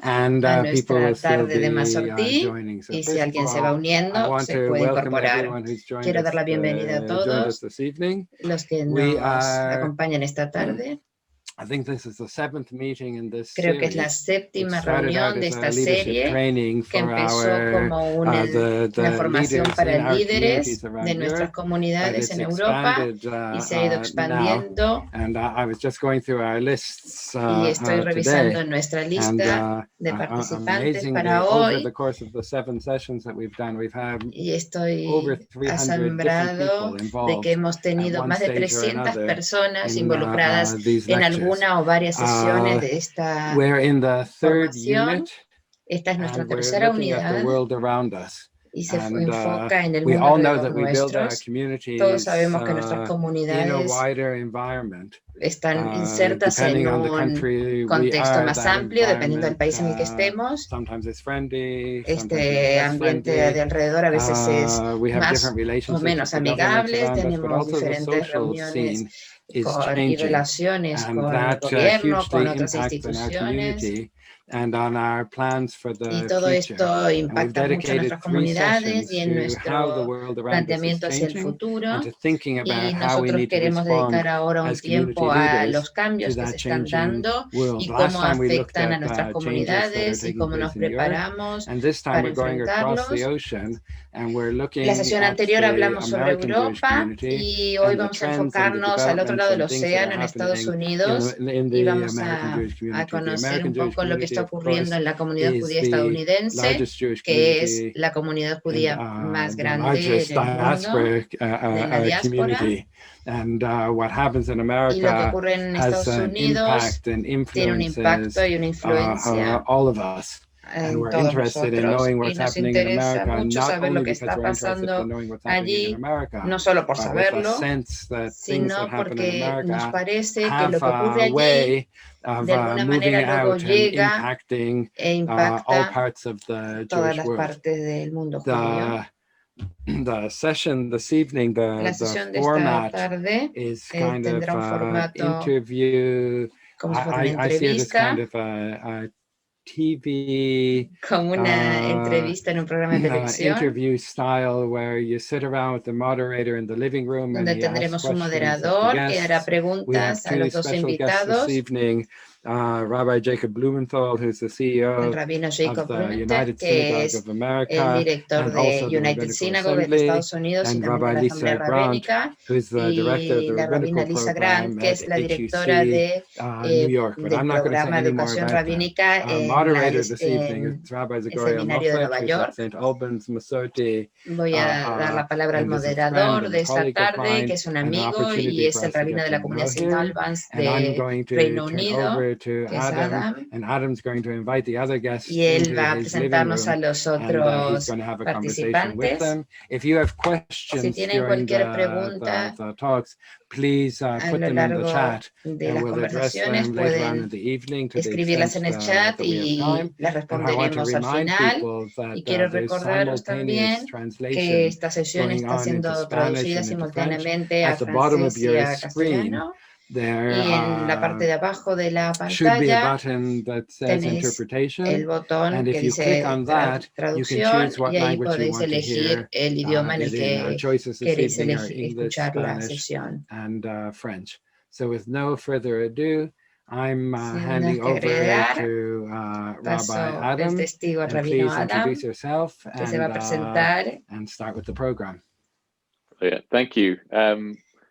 a nuestra tarde de Masortí, y si alguien se va uniendo, se puede incorporar. Quiero dar la bienvenida a todos los que nos acompañan esta tarde. Creo que es la séptima reunión de esta serie, que empezó como una formación para líderes de nuestras comunidades en Europa y se ha ido expandiendo. Y estoy revisando nuestra lista de participantes para hoy. Y estoy asombrado de que hemos tenido más de 300 personas involucradas en alguna o varias sesiones de esta formación. Esta es nuestra tercera unidad y se enfoca en el mundo alrededor nuestro. Todos sabemos que nuestras comunidades están insertas en un contexto más amplio, dependiendo del país en el que estemos. Este ambiente de alrededor a veces es más o menos amigable. Tenemos diferentes reuniones y relaciones con el gobierno, con otras instituciones. Y todo esto impacta mucho en nuestras comunidades y en nuestro planteamiento hacia el futuro. Y nosotros queremos dedicar ahora un tiempo a los cambios que se están dando y cómo afectan a nuestras comunidades y cómo nos preparamos para enfrentarlos. La sesión anterior hablamos sobre Europa y hoy vamos a enfocarnos al otro lado del océano, en Estados Unidos, y vamos a conocer un poco lo que está ocurriendo en la Comunidad Judía Estadounidense, que es la comunidad judía más grande del mundo, de la diáspora. Y lo que ocurre en Estados Unidos tiene un impacto y una influencia en todos nosotros, y nos interesa mucho saber lo que está pasando allí, no solo por saberlo, sino porque nos parece que lo que ocurre allí de alguna manera luego llega e impacta todas las partes del mundo judío. La sesión de esta tarde tendrá un formato como si fuera una entrevista, como una entrevista en un programa de televisión, donde tendremos un moderador que hará preguntas a los dos invitados. Rabbi Jacob Blumenthal, el rabino Jacob Blumenthal, que es el director de United Synagogue de Estados Unidos y también de la Asamblea Rabínica, y la rabina Lisa Grant, que es la directora del programa de educación rabínica en el seminario de Nueva York. Voy a dar la palabra al moderador de esta tarde, que es un amigo y es el rabino de la comunidad St. Albans de Reino Unido, que es Adam, y él va a presentarnos a los otros participantes. Si tienen cualquier pregunta a lo largo de las conversaciones, pueden escribirlas en el chat y las responderemos al final. Y quiero recordaros también que esta sesión está siendo traducida simultáneamente a francés y a castellano. Y en la parte de abajo de la pantalla tenéis el botón que dice traducción, y ahí podéis elegir el idioma en el que queréis escuchar la sesión. Sin agregar, paso el testigo al rabino Adam, que se va a presentar. Thank you.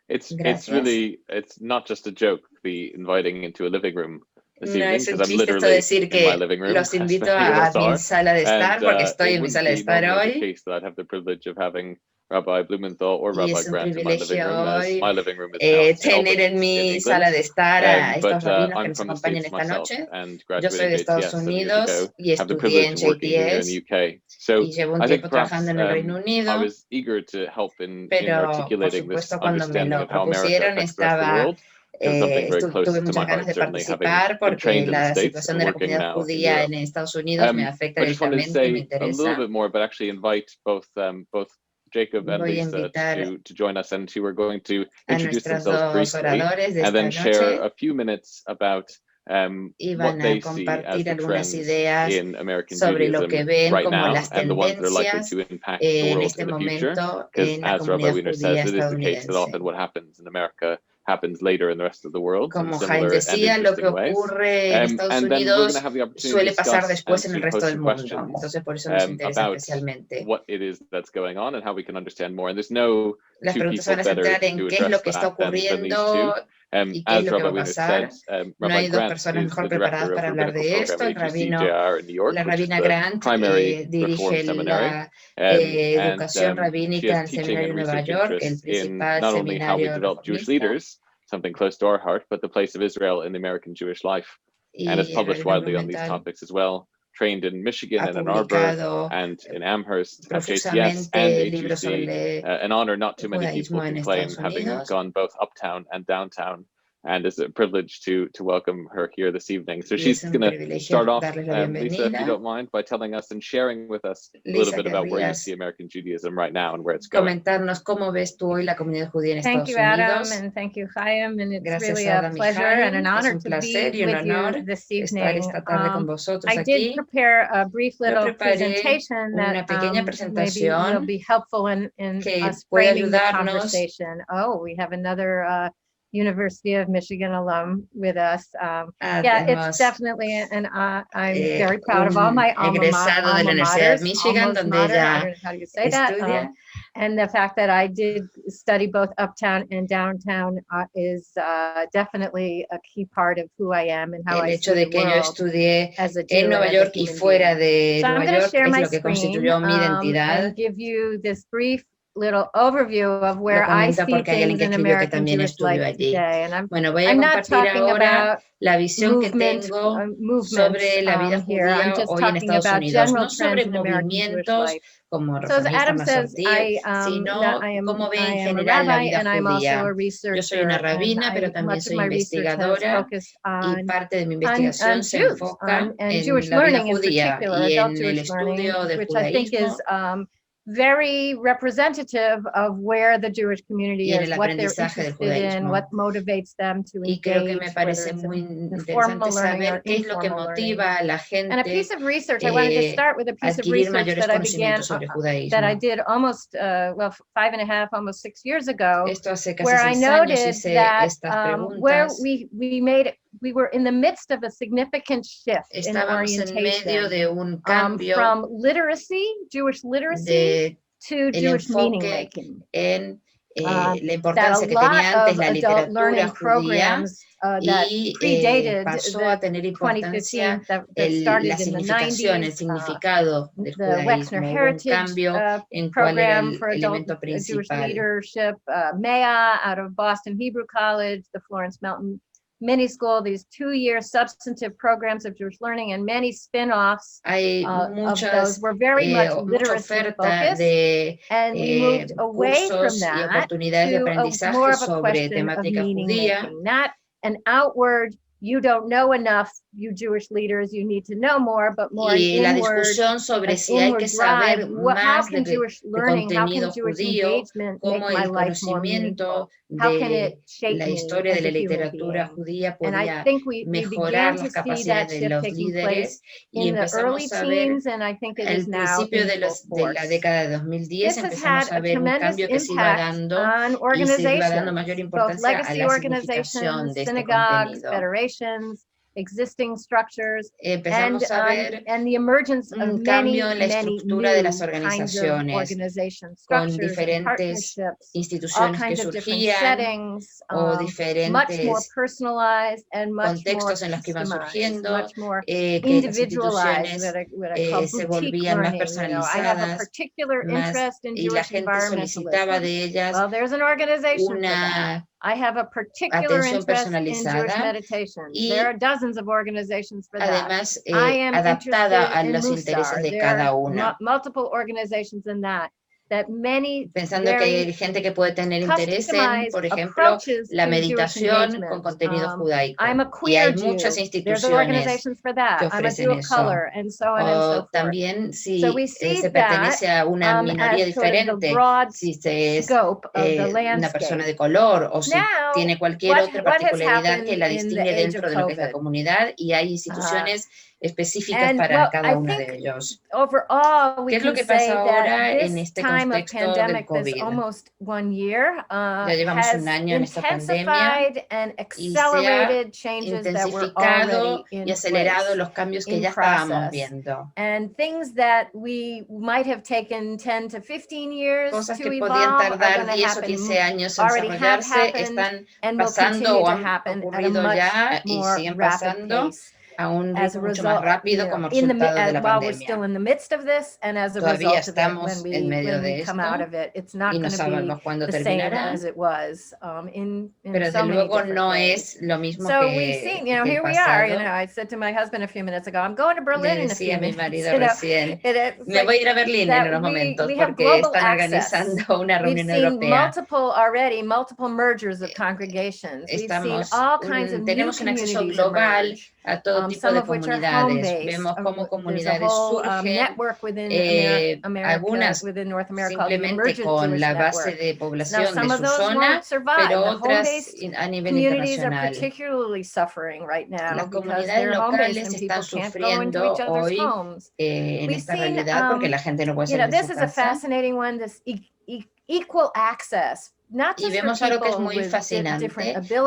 It's really, it's not just a joke, the inviting into a living room this evening, because I'm literally decir que in my living room. Los invito a mi sala de estar, porque estoy en mi sala de estar hoy. Case that I have the privilege of having Rabbi Blumenthal or Rabbi Grant in my living room, as my living room is tener en mi sala de estar a estos rabinos que nos acompañan esta noche. Yo soy de Estados Unidos y estudié en JTS y llevo un tiempo trabajando en el Reino Unido, pero por supuesto cuando me lo propusieron tuve muchas ganas de participar, porque la situación de la comunidad judía en Estados Unidos me afecta directamente y me interesa. Jacob and Lisa to join us, and who are going to introduce themselves briefly, and then share a few minutes about y what van they a see as compartir the algunas trends ideas in American sobre lo Judaism que ven right como now las and the ones that are likely tendencias to impact the en world este in the future. momento Because en la as Rabbi comunidad Wiener judía says, it is the case that estadounidense. often what happens in America happens later in the rest of the world in Como Jaime similar and decía, lo que interesting ways. ocurre en Estados And then we're going to Unidos have the opportunity to suele pasar discuss después and en el to resto pose del some mundo. questions Entonces, por eso nos interesa about especialmente. what it is that's going on and how we can understand more. And there's no Las two preguntas people van a better centrar en to qué es lo address que está that than these two. ocurriendo y qué es As lo que va Rabbi a Wiener said, pasar. No Rabbi hay dos Grant personas is mejor the preparadas director of para hablar rabbinical de esto. program El at rabino, HUC-JIR in New York, la which is rabina the Grant primary dirige Reform seminary. la And educación she rabínica has en el teaching Seminario and de Nueva research York, el interests in principal not only how we seminario develop Jewish reformista, leaders, something close to our heart, but the place of Israel in the American Jewish life, and has y published realidad widely on these monumental. topics as well. Trained in Michigan Ha and Ann Arbor publicado and in Amherst at JTS profusamente and libros HUC, sobre an honor not too many people judaísmo en can claim, Estados having Unidos. gone both uptown and downtown. And it's a privilege to welcome her here this evening. So Y she's es un going to privilegio start off, darles la Lisa, if you bienvenida. don't mind, by telling us and sharing with us a Lisa, little bit about where you ¿querrías see American Judaism right now and where it's going. comentarnos cómo ves tú hoy la comunidad judía en Thank Estados you, Adam, Unidos? and thank you, Chaim, and it's Gracias, really a Adam y pleasure and an Jaime. Es honor un to placer be y un with honor you this estar evening. esta tarde con vosotros I did aquí. prepare a brief Yo little preparé presentation una that pequeña maybe presentación will be helpful in que us puede framing the ayudarnos. conversation. Oh, we have another University of Michigan alum with us. Yeah, it's definitely, and I'm very proud of all my alma egresado de la Universidad maters, de Michigan, almost donde mater, I ella don't know how you say that. estudia. And the fact that I did study both uptown and downtown is definitely a key part of who I am and how El I hecho see de the que yo world estudié as a Jew en Nueva and as a York y human fuera being. de So I'm Nueva going to York share es my lo que screen constituyó mi identidad. and give you this brief little overview of Lo where I comento see porque hay alguien things que in escribió que American también Jewish estudió life allí. today. And Bueno, voy a I'm not compartir talking ahora about la visión que movements tengo sobre la vida here. I'm judía just hoy en talking Estados about Unidos, general no sobre trends in American Jewish movimientos life. como So as reformista Adam says, Masorti, sino cómo ve en I am a general la rabbi vida and I'm also judía. a researcher. Yo soy una rabina, pero también much of soy my research has investigadora focused y on parte de mi investigación se Jews, enfoca and en Jewish la vida learning in judía particular, y adult en el Jewish learning, estudio del which I think is judaísmo very representative of where the Jewish community y en is, el what they're aprendizaje del interested in, judaísmo. what motivates them to Y creo que me engage, parece whether it's muy in interesante formal learning or saber qué es lo que informal learning. motiva a la And a piece gente of research, I wanted to start with a piece of adquirir research mayores that I began, conocimientos sobre judaísmo. that I did almost, 5.5, almost 6 years ago, Esto hace casi where I 6 años noted hice that estas where preguntas. we were in the midst of a significant shift in Estábamos en medio orientation de un cambio from literacy, Jewish literacy, de to el Jewish meaning enfoque making. en That la a importancia que tenía lot antes of la adult literatura learning judía programs that y predated pasó a the tener importancia 2015 that started la in the significación, el 90s, significado del the Wexner judaísmo. Hubo un Heritage cambio en cuál era program el for adult elemento Jewish principal. leadership, MEA out of Boston Hebrew College, the Florence Mountain Mini School, these 2-year substantive programs of Jewish learning, and many spin-offs of those were very much literacy focused, and we moved away from that to more of a question of meaning making, not an outward, you don't know enough, you Jewish leaders, you need to know more, but more y la inward, discusión sobre si hay que saber más de contenido judío, cómo el conocimiento de la historia de la literatura judía podía mejorar las capacidades de los líderes, y empezamos a ver al principio de la década de 2010 empezamos a ver un cambio que se iba dando y se iba dando mayor importancia a la significación de este contenido. Existing structures, empezamos a ver and the emergence of un cambio en la estructura de las organizaciones, con diferentes instituciones que surgían o diferentes contextos en los que iban surgiendo, que las instituciones se volvían más personalizadas, y la gente solicitaba de ellas una atención personalizada y además adaptada a los intereses de cada una. pensando que hay gente que puede tener interés en, por ejemplo, la meditación con contenido judaico. Y hay muchas instituciones que ofrecen eso. O también si se pertenece a una minoría diferente, si se es una persona de color o si tiene cualquier otra particularidad que la distingue dentro de lo que es la comunidad, y hay instituciones específicas para cada uno de ellos. ¿Qué es lo que pasa ahora en este contexto del COVID? Ya llevamos un año en esta pandemia y se ha intensificado y acelerado los cambios que ya estábamos viendo. Cosas que podían tardar 10 o 15 años en desarrollarse están pasando o han ocurrido ya y siguen pasando a un ritmo mucho más rápido como resultado de la pandemia. Todavía estamos en medio de esto y no sabemos cuándo terminará, pero desde luego no es lo mismo que el pasado. Le decía a mi marido recién, me voy a ir a Berlín en unos momentos porque están organizando una reunión europea. Tenemos un acceso global a todo tipo de comunidades. Vemos cómo comunidades surgen, algunas simplemente con la base de población de su zona, pero otras a nivel internacional. Las comunidades locales están sufriendo hoy en esta realidad porque la gente no puede salir de su casa. Y vemos algo que es muy fascinante,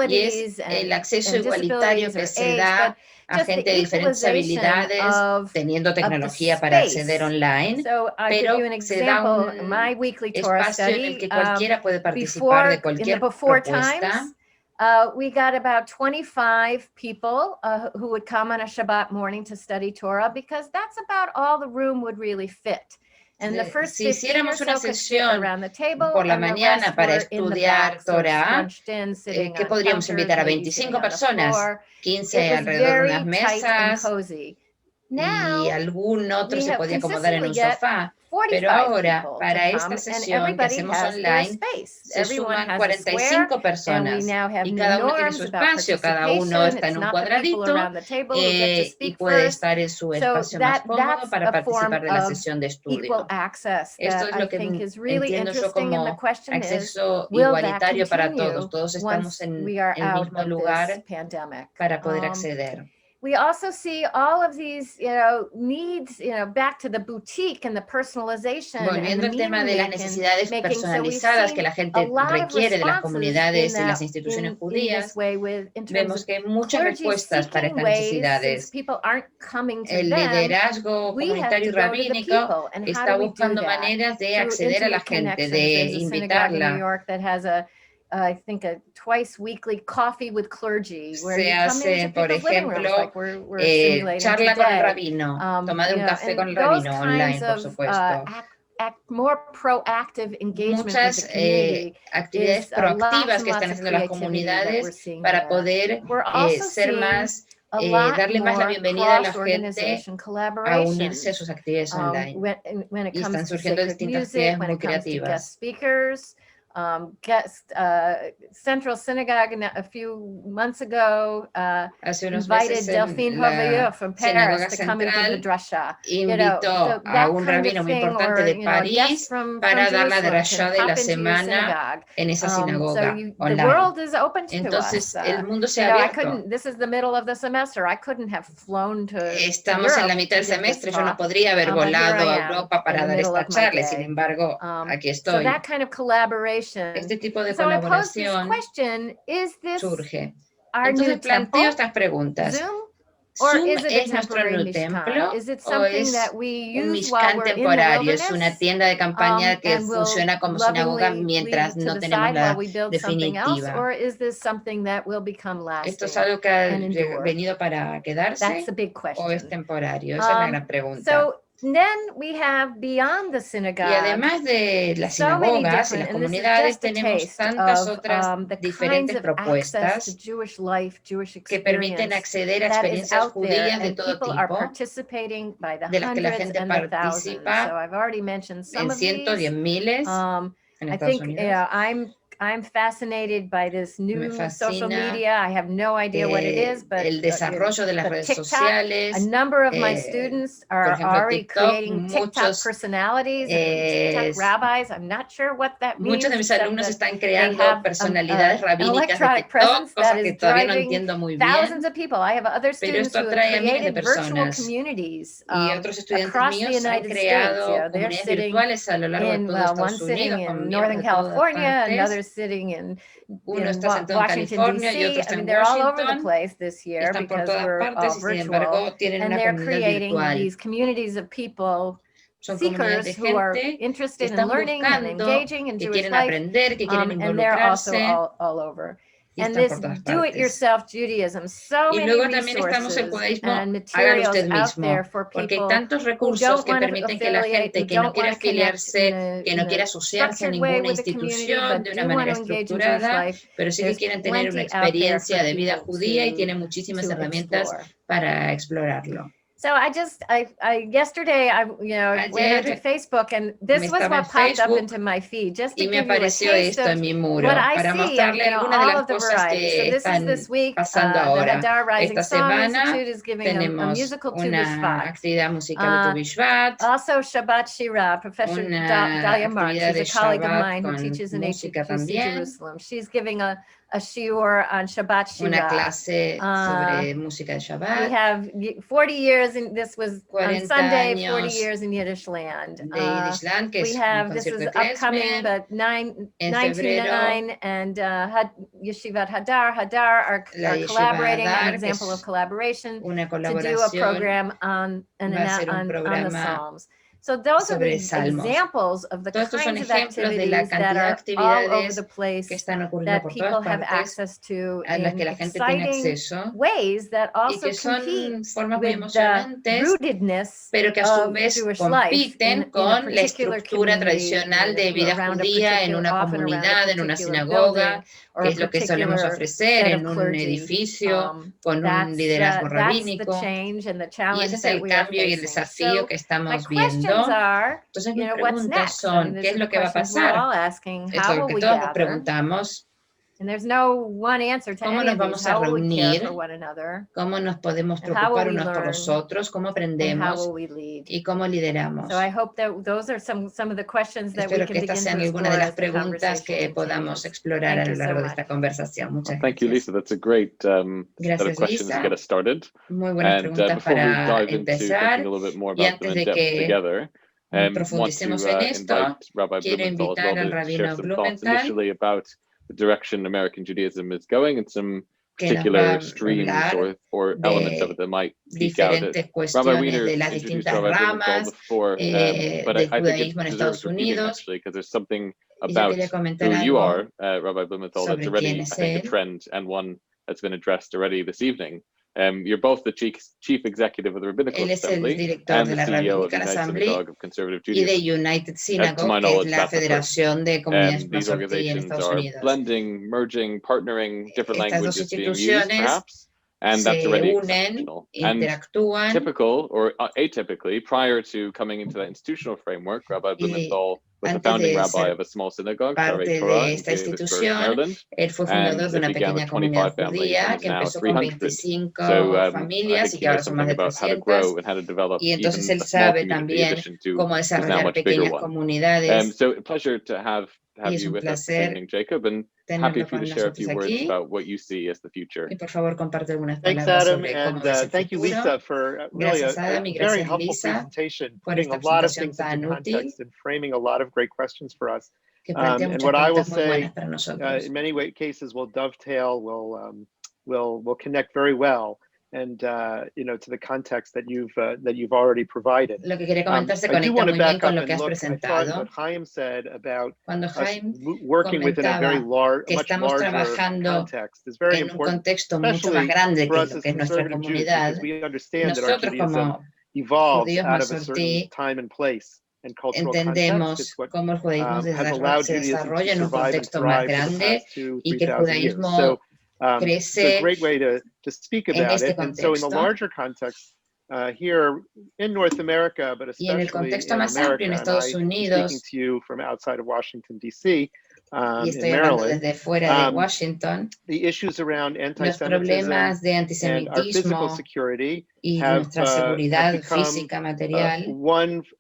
y es el acceso igualitario que se da a gente de diferentes habilidades, teniendo tecnología para acceder online, pero se da un espacio en el que cualquiera puede participar de cualquier propuesta. We got about 25 people who would come on a Shabbat morning to study Torah, because that's about all the room would really fit. Si hiciéramos una sesión por la mañana para estudiar Torah, ¿qué podríamos invitar a 25 personas? 15 alrededor de unas mesas y algún otro se podía acomodar en un sofá. Pero ahora, para esta sesión que hacemos online, se suman 45 personas y cada uno tiene su espacio, cada uno está en un cuadradito y puede estar en su espacio más cómodo para participar de la sesión de estudio. Esto es lo que entiendo yo como acceso igualitario para todos. Todos estamos en el mismo lugar para poder acceder. We also see all of these, needs, back to the boutique and the personalization. Volviendo al tema de las necesidades personalizadas que la gente requiere de las comunidades y las instituciones judías, vemos que hay muchas respuestas para estas necesidades. El liderazgo comunitario y rabínico está buscando maneras de acceder a la gente, de invitarla. I think a twice weekly coffee with clergy, where se hace, por ejemplo, charla con el rabino, tomar un café con el rabino online, por supuesto. More proactive engagement muchas actividades proactivas que están haciendo las comunidades para poder ser más, darle más la bienvenida a la gente a unirse a sus actividades online. Y están surgiendo distintas actividades muy creativas. Central Synagogue a few months ago invited Delphine Hoveilleux from Paris to come and give the drasha. Invitó a un rabino muy importante de París para dar la drasha de la semana en esa sinagoga online. Entonces el mundo se ha abierto. Estamos en la mitad del semestre, yo no podría haber volado a Europa para dar esta charla, sin embargo, aquí estoy. Este tipo de colaboración surge. Entonces planteo estas preguntas. ¿Zoom es nuestro nuevo templo o es un Mishkan temporario? ¿Es una tienda de campaña que funciona como sinagoga mientras no tenemos la definitiva? ¿Esto es algo que ha venido para quedarse o es temporario? Esa es la gran pregunta. Then we have beyond the synagogue. Y además de las sinagogas y las comunidades, tenemos tantas otras diferentes propuestas que permiten acceder a experiencias judías de todo tipo, de las que la gente participa en cientos y en miles en Estados Unidos. I'm fascinated by this new social media. I have no idea what it is, but el desarrollo de las redes sociales. A number of my students are already creating TikTok personalities, TikTok rabbis. I'm not sure what that means. Muchos de mis alumnos están creando personalidades rabínicas de TikTok, cosas que todavía no entiendo muy bien. Thousands of people. I have other students who have created virtual communities across the United States. They're sitting in one sitting in Northern California, another sitting in Washington, D.C. I mean, they're all over the place this year because we're all virtual, and they're creating these communities of people, seekers who are interested in learning and engaging in Jewish life, and they're also all over. And this do-it-yourself Judaism, so many resources and materials out there for people who don't want to affiliate, who don't want to connect in a structured way with the community, but do want to engage in Jewish life. Pero sí que quieren tener una experiencia de vida judía y tienen muchísimas herramientas para explorarlo. So yesterday I went onto Facebook, and this was what popped up into my feed, just to give you a taste of what I see, all of the variety. So this is this week, the Hadar Rising Song Institute is giving a musical Tu Bishvat. Also Shabbat Shira, Professor Dalia Marks, who's a colleague of mine who teaches in HUC Jerusalem. She's giving a shiur on Shabbat Shira. Una clase sobre música de Shabbat. We have 40 years, and this was on Sunday, 40 years in Yiddish land. We have, this is upcoming, but 929 and Yeshivat Hadar are collaborating, an example of collaboration, to do a program on the Psalms. So those are the examples of the kinds of activities that are all over the place that people have access to in exciting ways that also compete with the rootedness of Jewish life con la estructura tradicional de vida judía en una comunidad, en una sinagoga, que es lo que solemos ofrecer en un edificio con un liderazgo rabínico. Y ese es el cambio y el desafío que estamos viendo. Entonces mis preguntas son, ¿qué es lo que va a pasar? Es lo que todos nos preguntamos. ¿Cómo nos vamos a reunir? ¿Cómo nos podemos preocupar unos por los otros? ¿Cómo aprendemos? ¿Y cómo lideramos? Espero que estas sean algunas de las preguntas que podamos explorar a lo largo de esta conversación. Muchas gracias. Thank you, Lisa. That's a great set of questions to get us started. Muy buenas preguntas para empezar. Y antes de que profundicemos en esto, quiero invitar al rabino Blumenthal the direction American Judaism is going and some particular streams or elements of it that might peek out. Rabbi Wiener introduced Rabbi Blumenthal before, but I think it deserves repeating actually, because there's something about who you are, Rabbi Blumenthal, that's already, I think, a trend and one that's been addressed already this evening. You're both the chief executive of the Rabbinical Assembly and the CEO of the United Synagogue of Conservative Judaism. To my knowledge, that's the first. These organizations are blending, merging, partnering, different languages being used, perhaps, and that's already exceptional. And typical or atypically, prior to coming into that institutional framework, Rabbi Blumenthal was the founding rabbi of a small synagogue, Shaarei Torah, in Davisburg, Maryland, and it began with 25 families and is now 300. So I think he knows something about how to grow and how to develop even a small community in addition to this now much bigger one. So a pleasure to have you with us this evening, Jacob, and happy for you to share a few words about what you see as the future. Thanks, Adam, and thank you, Lisa, for really a very helpful presentation, putting a lot of things into context and framing a lot of great questions for us. And what I will say, in many cases, will dovetail, will connect very well, and to the context that you've already provided. Lo que quería comentar se I do want conecta to muy bien back con up lo and que has look. I presentado. thought what Chaim said about Cuando us Chaim working within a very large, que much estamos larger trabajando context is very en un important, contexto mucho más especially grande for que us lo as que es nuestra conservative Jews, comunidad. because we understand that our Nosotros Judaism como evolved judíos out of a certain Masortí time and place and cultural context. entendemos It's what cómo el judaísmo has allowed se Judaism desarrolla en to un survive and contexto más thrive for the grande past 2,000 y que el 3,000 years. judaísmo So it's a crece great way to speak en about este it. And so in the contexto. larger context, here in North America, but Y en el especially contexto in más amplio America, en and Estados I'm speaking Unidos, to you from outside of Washington, D.C., y in estoy hablando Maryland, desde fuera de Washington, the issues around los anti-Semitism problemas de and our physical antisemitismo security y have nuestra seguridad become física material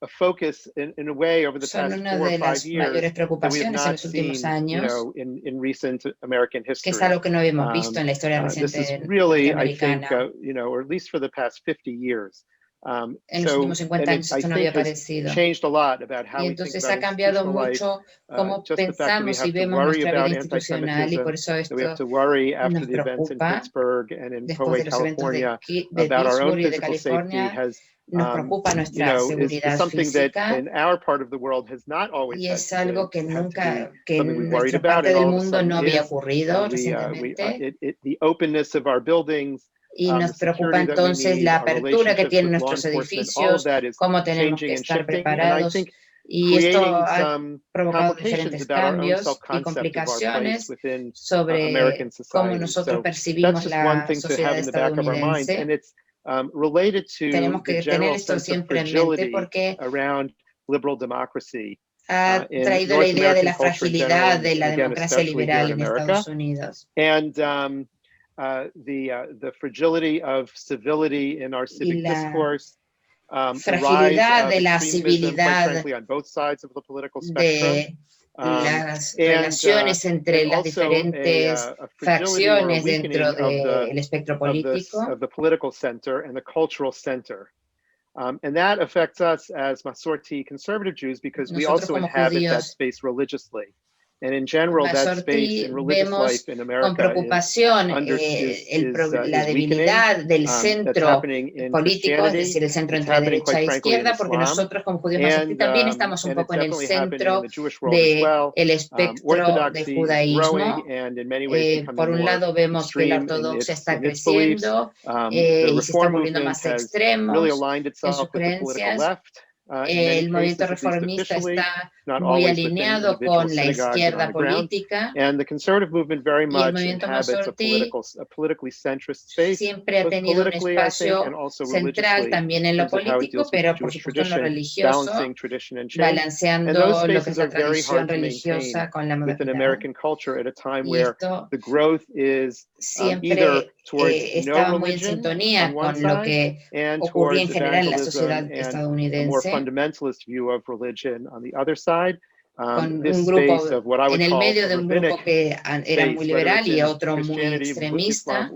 a focus in a way over the son past una 4 or de 5 las years mayores that we have preocupaciones en not los últimos seen, años, in recent American que es history. algo que no habíamos visto en la historia This is reciente really, I think, norteamericana. or at least for the past 50 years. En los últimos 50 años esto no había aparecido. Changed a lot about how Y we think entonces about ha cambiado institutional life. mucho cómo Just the fact that we pensamos y have to vemos worry nuestra vida about institucional, y por eso anti-Semitism, that we have esto to worry after nos the events in preocupa. Pittsburgh and in Después Poway, de los eventos California, de about our own Pittsburgh y de physical safety California, has, nos preocupa nuestra is seguridad something that física, in our part of the world has not always y had es to algo que be nunca, que something we en worried nuestra about, parte and del all of a mundo sudden no había is. ocurrido And recientemente. the openness of our buildings, Y the nos preocupa security that we entonces need, la our apertura que relationships tienen with law nuestros enforcement, all of edificios, that is cómo tenemos que changing and estar shifting. And I preparados. think Y esto creating ha some provocado complications diferentes about our own cambios y self-concept of our place complicaciones within sobre American cómo society. nosotros So percibimos that's just one la thing to sociedad have in the back of our minds. estadounidense. And it's related to Tenemos the que tener general esto sense of siempre en mente fragility porque around liberal democracy ha in traído la North idea de American la culture in general, fragilidad de la and again, democracia especially here liberal in en America. Estados Unidos. And the fragility of civility in our civic discourse, fragilidad de la civilidad, quite frankly, on both sides of the political spectrum. Las relaciones entre las diferentes facciones dentro del espectro político. Of the political center and the cultural center. And that affects us as Masorti conservative Jews because we also inhabit that space religiously. And in general, that space in religious life in America con preocupación la debilidad del centro político, es decir, el centro entre derecha e izquierda, porque nosotros como judíos masortí también estamos un poco en el centro del espectro del judaísmo. Por un lado vemos que la ortodoxia está creciendo y se está volviendo más extremos en sus creencias. El movimiento reformista está muy alineado con la izquierda política y el movimiento masortí siempre ha tenido un espacio central también en lo político, pero por supuesto en lo religioso, balanceando lo que es la tradición religiosa con la modernidad. Y esto siempre está muy en sintonía con lo que ocurría en general en la sociedad estadounidense, con un grupo en el medio de un grupo que era muy liberal y otro muy extremista.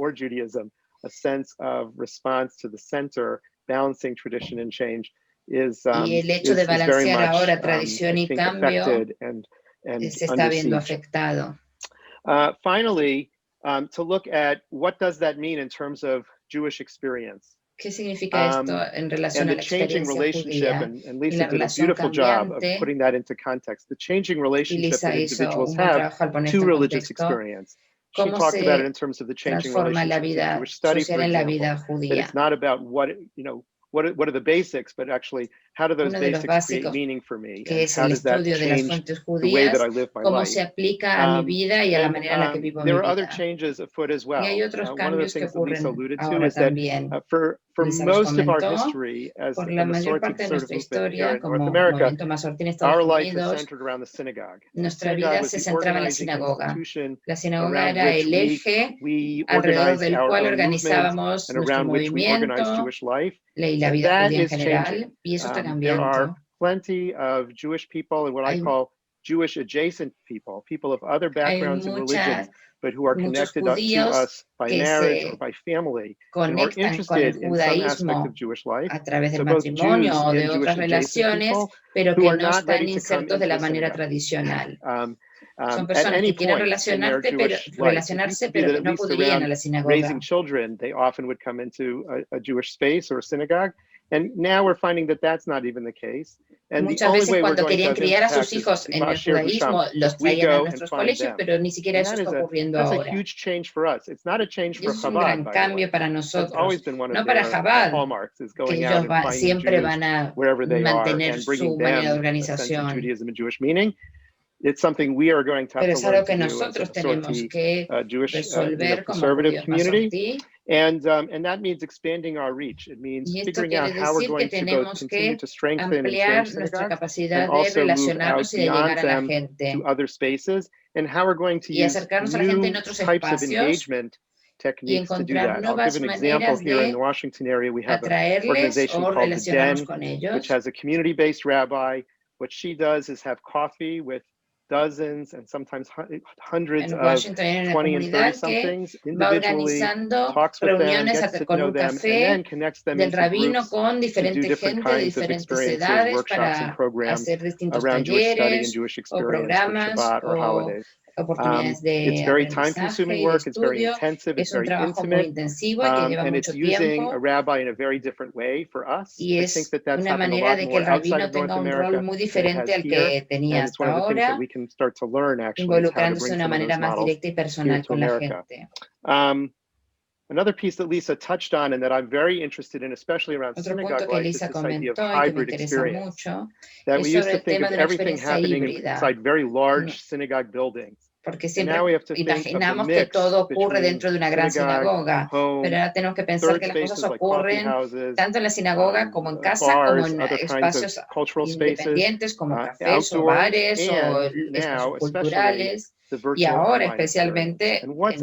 Y el hecho de balancear ahora tradición y cambio se está viendo afectado. Finally, to look at what does that mean in terms of Jewish experience. ¿Qué significa esto en relación a la experiencia judía? And Lisa did a beautiful job of putting that into context. The changing relationship that individuals have to religious experience. She talked about it in terms of the changing relationship to Jewish study, for example. That it's not about what are the basics, but actually how do those basics create meaning for me? Que es el estudio de las fuentes judías, cómo se aplica a mi vida y a la manera en la que vivo mi vida. Y hay otros cambios que ocurren ahora también. Lisa los comentó, por la mayor parte de nuestra historia como movimiento masortí en Estados Unidos, nuestra vida se centraba en la sinagoga. La sinagoga era el eje alrededor del cual organizábamos nuestro movimiento y la vida judía en general, y eso está cambiando. There are plenty of Jewish people and what I call Jewish adjacent people of other backgrounds and religions, but who are connected to us by marriage or by family, and who are interested in some aspect of Jewish life. A través del matrimonio o de otras relaciones, pero que no están insertos de la manera tradicional. Son personas que quieren relacionarse, pero que no acudirían a la sinagoga. Raising children, they often would come into a Jewish space or a synagogue. And now we're finding that that's not even the case. And muchas veces cuando querían criar a sus hijos en el judaísmo, los traían a nuestros colegios, pero ni siquiera eso está ocurriendo ahora. Y es un gran cambio para nosotros, no para Chabad, que ellos siempre van a mantener su manera de organización. Pero es algo que nosotros tenemos que resolver como judíos Masortí. And that means expanding our reach. It means figuring out how we're going to both continue to strengthen and change synagogues, and also move out beyond them to other spaces, and how we're going to use new types of engagement techniques to do that. I'll give an example here in the Washington area. We have an organization called den, which has a community-based rabbi. What she does is have coffee with dozens and sometimes hundreds of 20 and 30 somethings individually, talks with them, gets to know them, and then connects them into groups to do different kinds of experiences, workshops and programs around Jewish study and Jewish experience for Shabbat or holidays. It's very time-consuming work, it's very intensive, it's very intimate, and it's using a rabbi in a very different way for us. I think that that's happening a lot more outside of North America than it has here, and it's one of the things that we can start to learn, actually, is how to bring some of those models here to America. Another piece that Lisa touched on and that I'm very interested in, especially around synagogue life, is this idea of hybrid experience. That we used to think of everything happening inside very large synagogue buildings. Porque siempre imaginamos que todo ocurre dentro de una gran sinagoga, pero ahora tenemos que pensar que las cosas ocurren tanto en la sinagoga como en casa, como en espacios independientes como cafés o bares o espacios culturales. Y ahora especialmente en el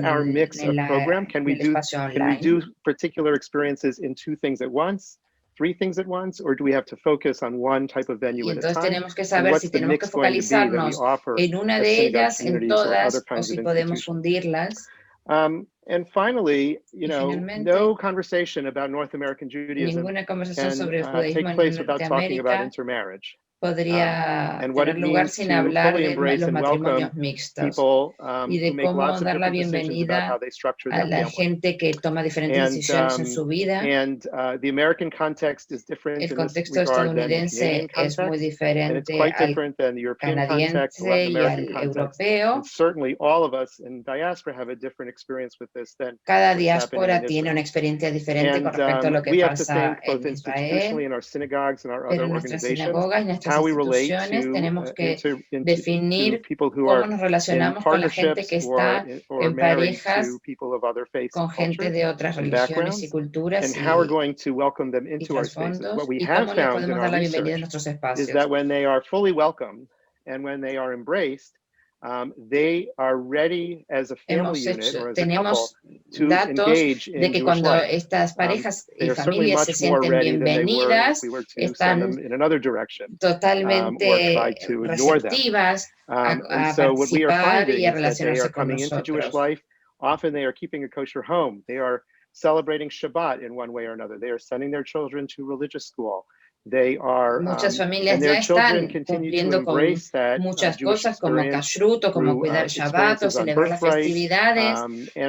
espacio online. Particular experiences in two things at once, three things at once, or do we have to focus on one type of venue at a time? Entonces tenemos que saber si tenemos que focalizarnos en una de ellas, en todas, o si podemos fundirlas. And finally, no conversation about North American Judaism can take place without talking about intermarriage. Podría tener lugar sin hablar de los matrimonios mixtos y de cómo dar la bienvenida a la gente que toma diferentes decisiones en su vida. El contexto estadounidense es muy diferente al canadiense y al europeo. Cada diáspora tiene una experiencia diferente con respecto a lo que pasa en Israel, pero en nuestras sinagogas y nuestras instituciones tenemos que definir cómo nos relacionamos con la gente que está en parejas con gente de otras religiones y culturas y trasfondos, y cómo les podemos dar la bienvenida a nuestros espacios. Tenemos datos de que cuando estas parejas y familias se sienten bienvenidas, están totalmente receptivas a participar y a relacionarse con nosotros. Often they are keeping a kosher home. They are celebrating Shabbat in one way or another. They are sending their children to religious school. Muchas familias ya están cumpliendo con muchas cosas como kashrut o como cuidar Shabbat o celebrar las festividades,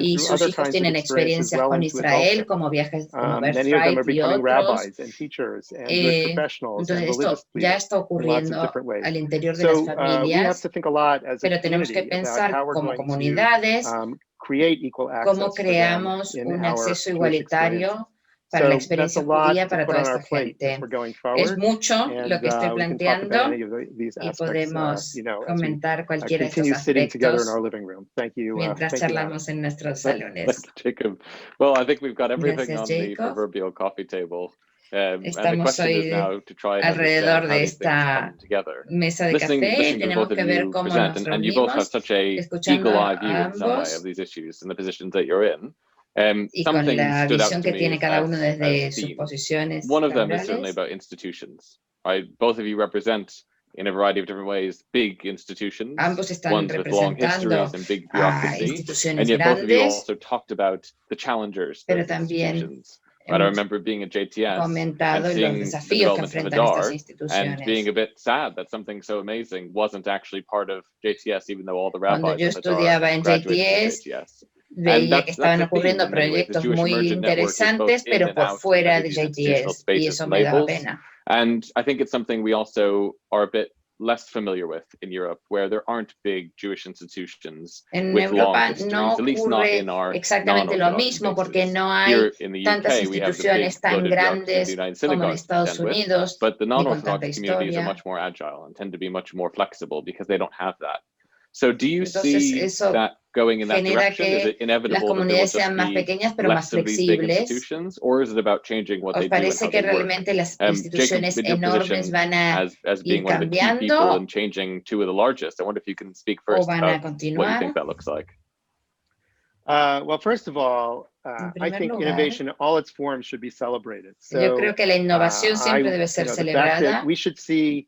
y sus hijos tienen experiencias con Israel como viajes como Birthright y otros. Entonces esto ya está ocurriendo al interior de las familias, pero tenemos que pensar como comunidades cómo creamos un acceso igualitario para la experiencia judía para toda esta gente. Es mucho lo que estoy planteando y podemos comentar cualquiera de estos aspectos mientras charlamos en nuestros salones. Well, I think we've got everything on the proverbial coffee table. Estamos hoy alrededor de esta mesa de café y tenemos que ver cómo nos reunimos, escuchando a ambos y con la visión que tiene cada uno desde sus posiciones. One of them is certainly about institutions. Both of you represent, in a variety of different ways, big institutions. Ambos están ones with long histories and big bureaucracy. And yet both of you also talked about the challengers of institutions. But I remember being at JTS and seeing the development of Adar and being a bit sad that something so amazing wasn't actually part of JTS, even though all the rabbis of Adar graduated from JTS. veía que estaban ocurriendo proyectos muy interesantes, pero por fuera de JTS, y eso me daba pena. And I think it's something we also are a bit less familiar with in Europe, where there aren't big Jewish institutions with long histories, at least not in our exactamente lo mismo, porque no hay tantas instituciones tan grandes como en Estados Unidos, but the ni con non-Orthodox tanta communities are historia. much more agile and tend to be much more flexible because they don't have that. So do you Entonces, see eso that going in that genera direction? Is que it inevitable las that there will comunidades just sean más be pequeñas pero más less of these big flexibles? institutions, or is it about changing what ¿Os they do and parece how que they work? realmente las instituciones Jacob, with your enormes position van a as being ir one of the key people cambiando in changing two of the largest, I wonder if you can speak o first van a about what you continuar? think that looks like. Well, first of all, I think innovation in all its forms should be celebrated. So, yo creo que la innovación siempre debe ser celebrada. We should see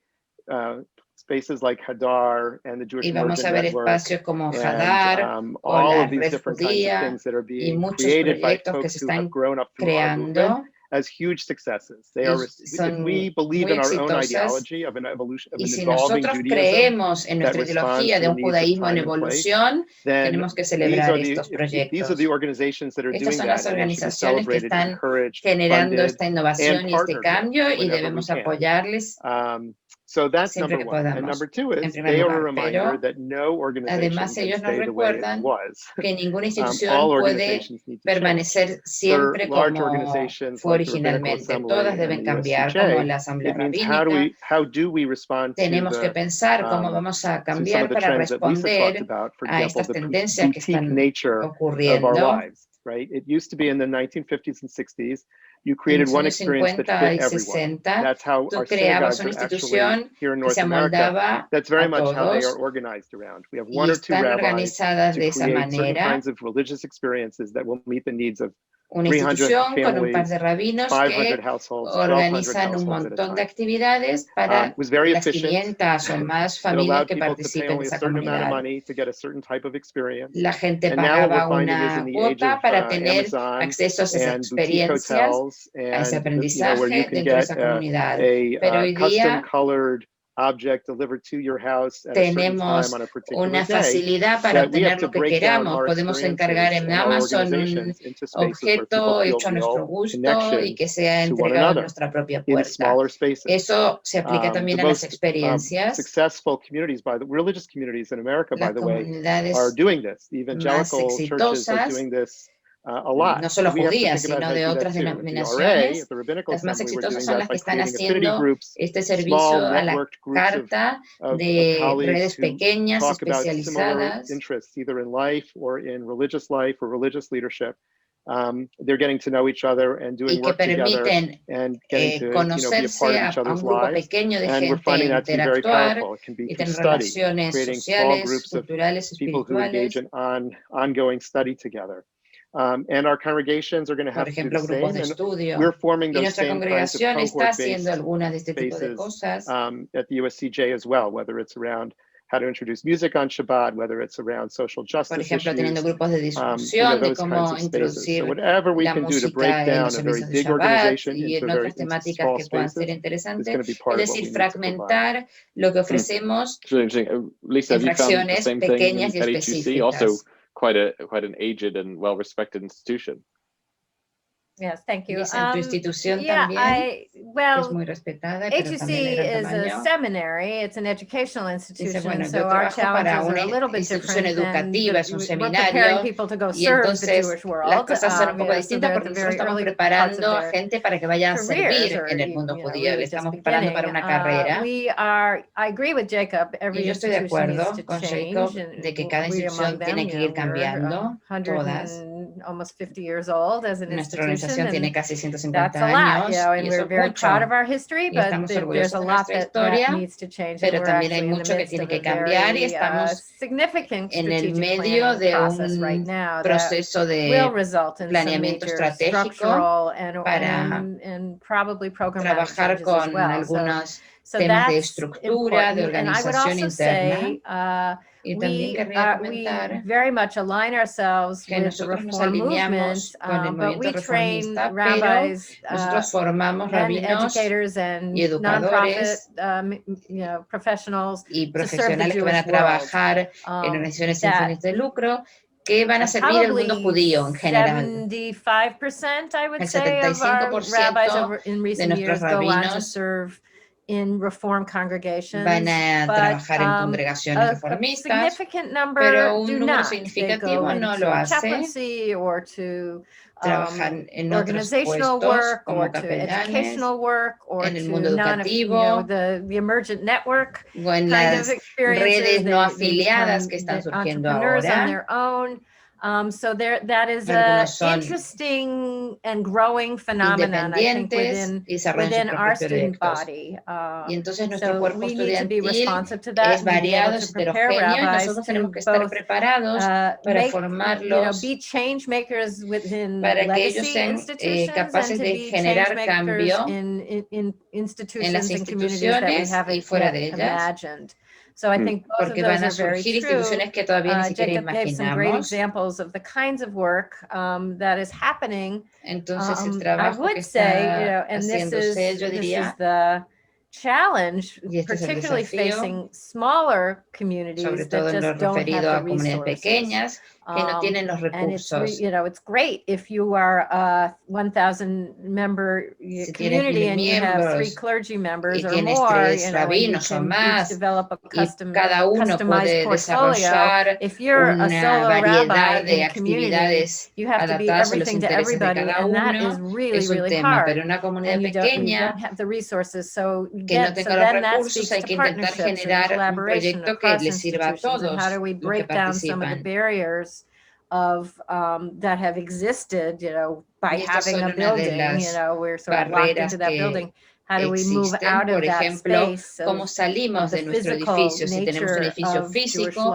spaces like Hadar and the Jewish Y vamos a Merchant ver Network, espacios como and, Hadar o all la of these Red different kinds of Judía things that are y being muchos created by proyectos que folks se who have están grown up through our movement creando as huge successes. They are, if we believe in our own ideology of an evolution, of y an si evolving nosotros Judaism creemos en that nuestra responds ideología to de the un needs of judaísmo en time and place, evolución, then tenemos que these celebrar are the, estos these proyectos. are the organizations that are Estas doing son that, las and they should be organizaciones que celebrated, están encouraged, generando funded, esta innovación and y este partnered cambio with y whenever debemos we can. apoyarles So that's siempre number que one. And podamos. number two En is primer they are a lugar, reminder pero that no organization además can ellos nos stay the way it recuerdan was. que ninguna All institución puede organizations need to change. permanecer siempre For large como organizations fue like the Rabbinical originalmente. Assembly Todas and deben the cambiar, como USCJ, la Asamblea it means Rabínica. how do we respond to Tenemos que the pensar cómo vamos a to some cambiar of the para trends that Lisa talked responder about, for a example, estas the tendencias que boutique están nature of our ocurriendo. lives, right? It used to be in the 1950s and 60s, you En created los one años experience that 50 fit y everyone. 60, That's how tú our creabas synagogues una are actually institución here in que North se America. amoldaba That's very a much how they are todos organized around. We have y one or two están rabbis organizadas to de esa create certain manera. kinds of religious experiences that will meet the needs of Una 300 institución con un par families, de rabinos 500 que households, 1,200 organizan un households at a montón de time. actividades para Was very las efficient. 500 o más It familias allowed que people to pay participen de only a esa certain amount of comunidad. money to get a certain type of experience. La gente And now what we're pagaba finding is una in the age cuota of para tener Amazon acceso a esas and boutique experiencias, hotels, a ese and where you aprendizaje can dentro de get esa comunidad. a Pero hoy custom día colored object delivered to your house at a certain time tenemos on a particular una day, facilidad para that we have obtener to lo que break down queramos. our Podemos encargar experiences en and our Amazon un organizations into spaces where people objeto feel hecho a nuestro real gusto y connection que sea to one entregado en another nuestra propia in puerta. smaller spaces. Eso se aplica también The a las most experiencias. successful communities, religious communities in America, by Las the way, comunidades are doing this. The más evangelical churches are exitosas, doing this a lot. no solo We have to judías, think about sino how to de do that otras too. At the denominaciones, RA, at the Rabbinical las más Assembly, we're exitosas doing son that las by que están creating affinity haciendo groups, este small servicio a la networked groups carta of de colleagues redes who pequeñas talk about similar especializadas interests, either in life or in religious life or religious leadership. They're getting to know each other and y doing que work together permiten and getting to be a part conocerse of a each un other's grupo lives. pequeño de And we're gente, finding that to be very interactuar powerful. It can be y through tener study, relaciones creating small sociales, groups of culturales, people who engage espirituales, in ongoing study together. And our congregations are going to por have to do the ejemplo, grupos same. de And estudio. we're forming Y those nuestra same kinds of congregación está cohort-based haciendo algunas de este tipo de spaces cosas. at the USCJ as well, whether it's around how to introduce music on Shabbat, whether it's around social justice Por ejemplo, teniendo issues, grupos de discusión de those kinds cómo of spaces. So introducir whatever we la can do to break música en los down a very servicios de big Shabbat organization y into en very otras temáticas small que puedan ser spaces is interesantes, going to be es part of what we decir, need to provide. fragmentar lo que ofrecemos It's really interesting. Lisa, en have you found the fracciones same thing pequeñas y at HUC? Also específicas. quite an aged and well-respected institution. Yes, thank you. Lisa, en tu institución también, que es muy respetada, pero HUC también de gran is a tamaño. seminary. It's an educational institution, Dice, bueno, so yo our trabajo para challenges are una a little bit institución different than educativa, es un we're preparing seminario, people to go y serve the entonces Jewish las world. cosas son un poco So distintas they're porque at the nosotros very estamos early parts of preparando a their gente para que vaya a careers, servir or en el mundo judío, le really estamos just preparando para beginning. una carrera. I agree with Jacob. Every Y yo estoy de institution needs acuerdo to con change, Jacob and de que cada we among institución them, tiene que ir cambiando, todas. Almost 50 years old as an Nuestra institution, organización tiene and casi 150 that's a lot, años, and y we're eso es very mucho. proud of our history, Y but estamos there's orgullosos a de lot nuestra that historia, needs to change, and pero we're también hay actually in the mucho que midst tiene of que a cambiar y very estamos significant en el strategic medio planning de process right un now that proceso will de result in some planeamiento major estratégico structural para and probably programmatic trabajar changes as con well. algunos So temas de that's estructura, de important. And I would organización also interna. say Y también querría we comentar very much align ourselves que with the nosotros nos reform movement, alineamos con el but we movimiento train reformista, pero rabbis nosotros formamos and rabinos educators and y nonprofit educadores professionals y to serve the profesionales que van Jewish a trabajar en world. organizaciones sin fines de lucro ¿Qué van a servir el mundo judío en general? 75%, I would El say, of our 75% rabbis in recent nuestros years go on to rabinos serve in reform congregations, van a trabajar en congregaciones a reformistas, significant number pero un do número not. They significativo go no into lo hace. chaplaincy or to Trabajan en otros organizational puestos work como or to capellanes, educational work or en el to mundo educativo, the emergent network o en kind las of experiences. redes no They afiliadas become que están surgiendo entrepreneurs on ahora. their own. So that is Algunos an son interesting and growing phenomenon, I think, within our student body. Y entonces nuestro cuerpo We need to be estudiantil responsive to that es and be able variado, to es prepare heterogéneo, y rabbis nosotros to tenemos que estar both preparados para formarlos, be change makers within para que ellos legacy sean institutions capaces and to de be generar change makers cambio in en las institutions and communities that we instituciones y haven't fuera yet de ellas, imagined. So I think both of porque those van a are very surgir true. instituciones que todavía ni siquiera Jacob gave some great imaginamos. examples of the kinds of work that is happening. Entonces el I trabajo que would say, está and this haciéndose, yo is diría, the challenge, y este es el particularly desafío, facing smaller communities sobre that todo en lo just don't referido have a the comunidades resources. pequeñas que no tienen los And it's recursos. it's great if you are a 1,000 member community and you have 3 clergy members or more, and you can each develop a cada uno puede desarrollar if you're a solo variedad rabbi de in community, actividades you have to be adaptadas a los everything to intereses de everybody, cada and that uno. is really, Es un really tema, hard. pero una comunidad And you pequeña don't have the resources, so que no tenga los then that recursos, speaks hay to que intentar partnerships and generar un collaboration proyecto que across les sirva a institutions, and todos how do we los que break down some of the participan. barriers of that have existed, by having a building, we're sort of locked into that building. How do we move out of that space? Cómo salimos de nuestro edificio, si tenemos un edificio físico,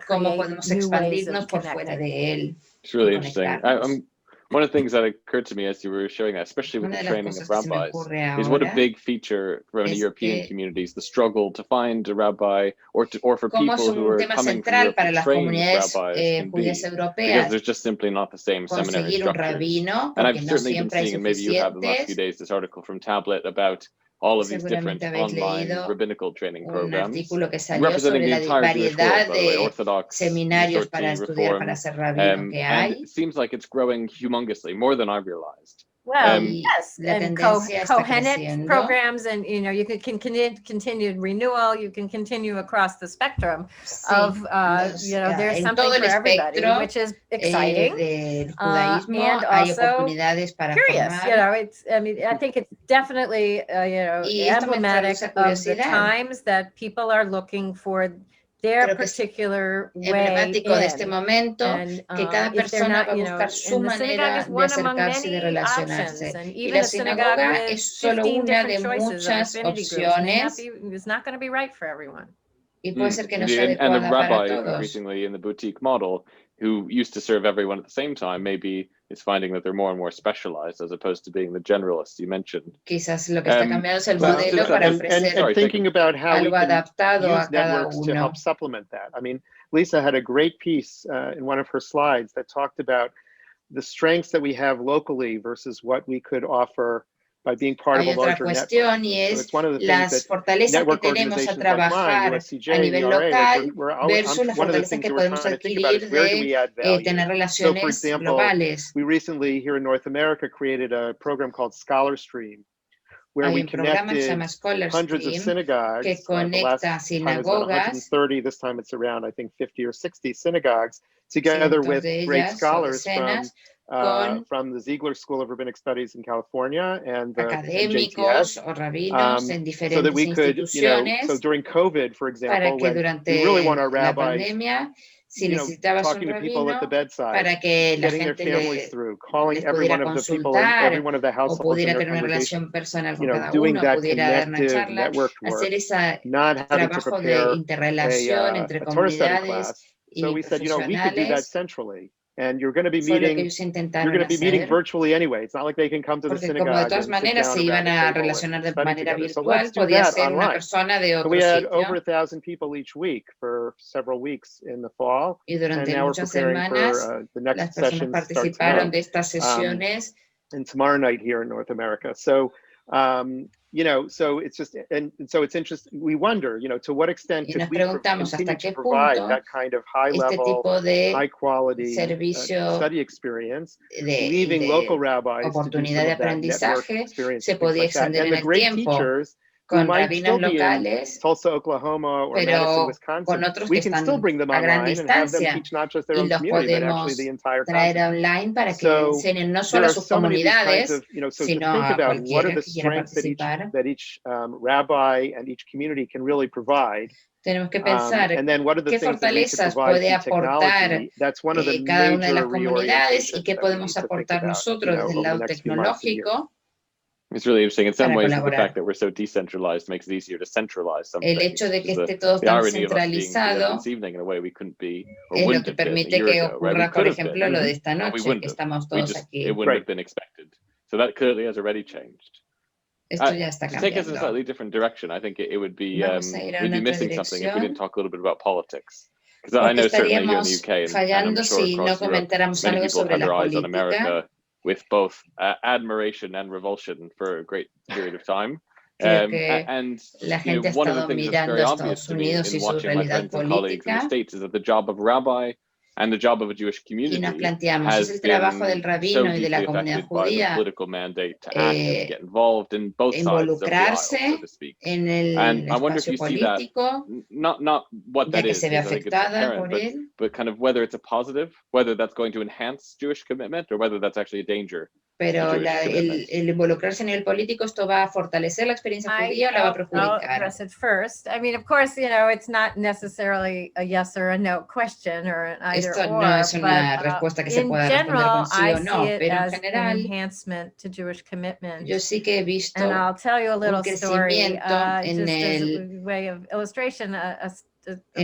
cómo podemos expandirnos por fuera de él. It's really interesting. One of the things that occurred to me as you were showing that, especially with the training of rabbis, is what a big feature for many European communities, the struggle to find a rabbi or for people who are coming from Europe to train rabbis can be, because there's just simply not the same seminary structures. And I've certainly been seeing, and maybe you have in the last few days, this article from Tablet about all of these different online rabbinical training programs, representing the entire Jewish world, by the way, Orthodox, Masorti, Reform, and it seems like it's growing humongously, more than I realized. Well, yes, and Kohenet programs, and you can continue renewal. You can continue across the spectrum of there's something for everybody, which is exciting. And also curious. I think it's definitely emblematic of the times that people are looking for their particular emblemático de este momento, que cada persona va a buscar su manera de acercarse y de relacionarse. Y la sinagoga es solo una de muchas opciones. Y puede ser que no sea adecuada para todos. Increasingly in the boutique model, who used to serve everyone at the same time, maybe is finding that they're more and more specialized as opposed to being the generalists you mentioned. Quizás lo que está cambiando es el modelo para ofrecer and thinking about how algo adaptado use a cada networks uno. To help supplement that. I mean, Lisa had a great piece in one of her slides that talked about the strengths that we have locally versus what we could offer by being part of a larger network. Y es las fortalezas que tenemos a trabajar a nivel local versus las fortalezas que podemos adquirir de tener relaciones globales. We recently here in North America created a program called Scholar Stream, where we connected hundreds of synagogues. Que conecta sinagogas. 130. This time it's around, I think, 50 or 60 synagogues, together with great scholars from the Ziegler School of Rabbinic Studies in California and the académicos o rabinos en diferentes so that we could, instituciones, so during COVID, for example, when we really want our rabbis, si necesitabas talking to people at the bedside, para que la getting their gente families through, calling every one of the people, every one of the households o pudiera in their tener una congregation, relación personal con cada doing uno, that pudiera dar una connective charla, networked work, hacer ese not having to trabajo de prepare interrelación entre a Torah study comunidades class. y So we said, we could do that profesionales. centrally. And you're going to be Fue lo que meeting. ellos You're intentaron going to be meeting hacer, virtually anyway. It's not like they can come to the porque synagogue como de todas and sit maneras down se iban around a the table relacionar de and study manera together. So virtual, let's do podía that ser una online. persona de So otro we had sitio. over 1,000 people each week for several weeks in the fall, Y durante and now we're muchas preparing semanas for the next las personas session starts participaron tomorrow, de estas sesiones and tomorrow night here in North America. So So it's just, and so it's interesting. We wonder, to what extent could we continue to provide that kind of high level, high quality study experience, leaving local rabbis to do some of that network experience, se podía extender en el tiempo con rabinos locales, Tulsa, Oklahoma, or Madison, Wisconsin. We can still bring them online and have them teach not just their own community, but actually the entire traer online para que enseñen no solo a sus comunidades, sino a cualquiera que quiera participar. That each rabbi and each community can really provide. Tenemos que pensar qué fortalezas puede aportar cada una de las comunidades y qué podemos aportar nosotros desde el lado tecnológico. It's really interesting. In some ways, the fact that we're so decentralized makes it easier to centralize something. El hecho de que esté todo tan centralizado es lo que permite que ocurra, por ejemplo, lo de esta noche, que estamos todos aquí. It wouldn't have been expected. So that clearly has already changed. Esto ya está cambiando. To take us in a slightly different direction, I think it would be we'd be missing something if we didn't talk a little bit about politics. Because I know certainly here in the UK, and I'm sure across Europe, many people have their eyes on America with both admiration and revulsion for a great period of time. And one of the things that's very obvious to me in watching my friends and colleagues in the States is that the job of rabbi and the job of a Jewish community has been so deeply affected by the political mandate to act and get involved in both sides of the aisle, so to speak. And I wonder if you see that, not what that is, I think it's apparent, but kind of whether it's a positive, whether that's going to enhance Jewish commitment or whether that's actually a danger. Pero el involucrarse a nivel político, ¿esto va a fortalecer la experiencia judía o la va a perjudicar? I'll address it first. I mean, of course, it's not necessarily a yes or a no question or an either Esto or. No es una respuesta que se pueda responder con sí o no, pero en general, enhancement to Jewish commitment. Yo sí que he visto and I'll tell you a little story, en just as a way of illustration. A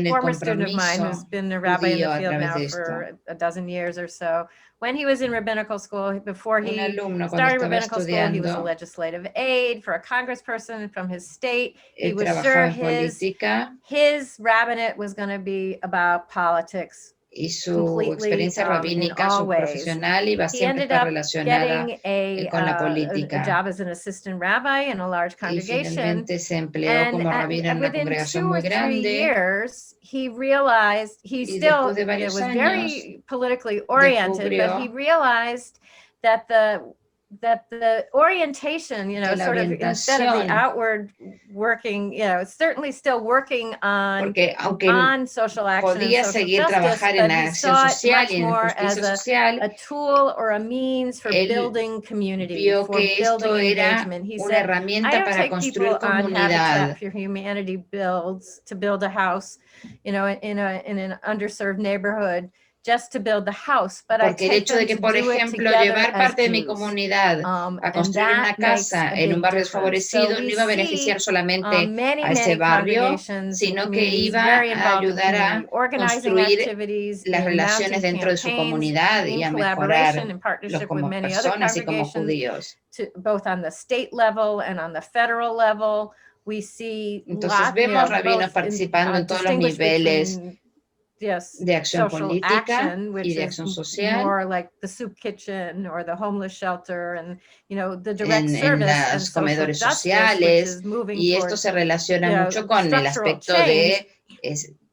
former student of mine who's been a rabbi in the field now for a dozen years or so. When he was in rabbinical school, before he started rabbinical school, he was a legislative aide for a congressperson from his state. He was sure his rabbinate was going to be about politics. Y su experiencia rabínica, su profesional, iba siempre estar relacionada con la política. A job as an assistant rabbi in a large congregation. Y finalmente se empleó como rabino en una congregación muy grande. Years, he realized he still was very politically oriented, but he realized that the orientation, sort of instead of the outward working, certainly still working on social action podía seguir trabajar en la acción social y en justicia social, a tool or a means for building community, for building engagement. He said, I don't take people on Habitat for Humanity builds to build a house, in an underserved neighborhood, just to build the house, but porque el hecho de que, por ejemplo, llevar parte de mi comunidad a construir una casa en un barrio desfavorecido no iba a beneficiar solamente a ese barrio, sino que iba a ayudar a construir las relaciones dentro de su comunidad y a mejorarlos como personas y como judíos. Both on the state level and on the federal level, we see entonces vemos rabinos participando en todos los niveles de acción política y de acción social, more like the soup kitchen or the homeless shelter, and the direct service en los comedores sociales, y esto se relaciona mucho con el aspecto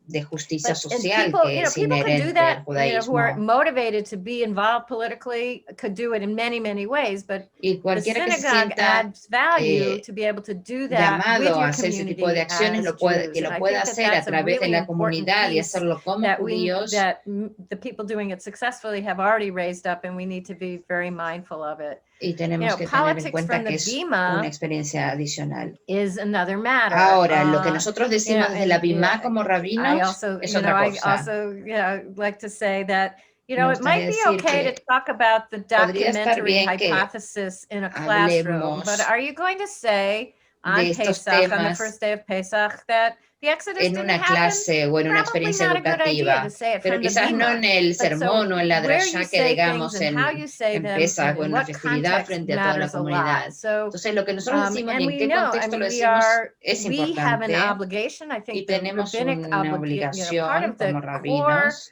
de justicia social que es inherente al judaísmo. Who are motivated to be involved politically could do it in many, many ways, but the synagogue adds value to be able to do that with your community as Jews. Que lo pueda hacer a través de la comunidad y hacerlo como judíos. That the people doing it successfully have already raised up, and we need to be very mindful of it. Y tenemos que tener en cuenta que es una experiencia adicional. Is another matter. Ahora, lo que nosotros decimos desde la Bimá como rabinos es otra cosa. I also like to say that it might be okay to talk about the documentary hypothesis in a classroom, but are you going to say on Pesach, on the first day of Pesach, that the Exodus en una clase o en una experiencia educativa, pero quizás no en el sermón o en la drasha que digamos en Pesach o en una festividad frente a toda la comunidad. Entonces, lo que nosotros decimos y en qué contexto lo decimos es importante, y tenemos una obligación como rabinos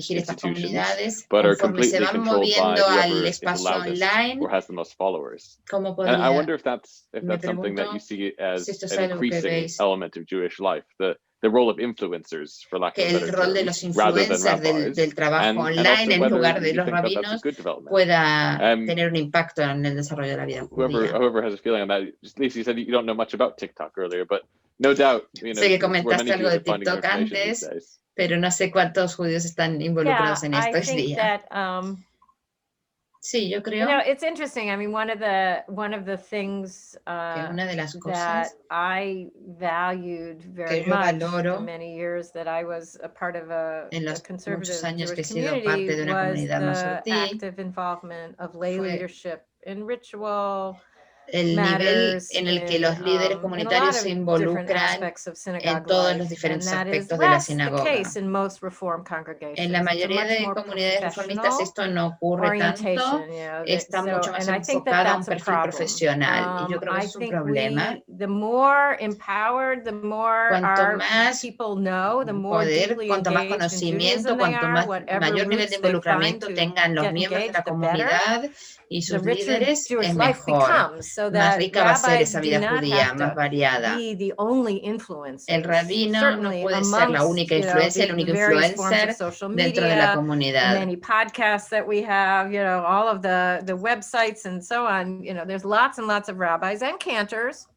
dirigir estas institutions, comunidades, but are conforme se completely van controlled by moviendo al whoever is the espacio loudest online, or has the most followers. ¿cómo And I podría? wonder if that's Me something that pregunto you see si as esto es an algo que increasing veis element of Jewish life, the role of influencers, for lack of a better rol de term, los rather than influencers del trabajo and online also en whether lugar de you los think that that's a rabinos good development. pueda tener un impacto en el desarrollo de la vida judía. Whoever has a feeling on that, Lisa, you said you don't know much about TikTok earlier, but no doubt, you know, sé que it's where comentaste many algo Jews de are finding their TikTok information these antes, days. pero no sé cuántos judíos están involucrados en estos I think días. that, Sí, yo creo you know, it's interesting. I mean, one of the things que una de las that cosas I valued very que yo much valoro the many years that I was a part of a en los conservative muchos años que he Jewish sido community parte de una was comunidad the Masortí active involvement of lay fue leadership in ritual el nivel matters, en el que los líderes in a lot comunitarios se of different involucran aspects of en synagogue todos los life, and diferentes that is aspectos de la less the sinagoga. case in most Reform En congregations. la It's a mayoría much de more comunidades reformistas professional esto no ocurre tanto, orientation, you know, está mucho más and I think that enfocado a un that's a perfil problem. profesional, y yo creo que I es un think problema. the more empowered, the more Cuanto our más people know, the more poder, deeply cuanto más engaged in conocimiento, Judaism they cuanto are, más whatever mayor nivel de roots they find involucramiento to tengan los get miembros de engaged, la the better. comunidad y The sus richer líderes, Jewish es life mejor. becomes, so Más that rica va a ser rabbis esa do vida not judía, have más to variada. be the only influencers. El rabino no Certainly puede ser la amongst, única you know, influencia, el the único various forms of influencer social dentro de la media, the comunidad. many podcasts that we have, you know, all of the websites and so on. You know, there's lots and lots of rabbis and cantors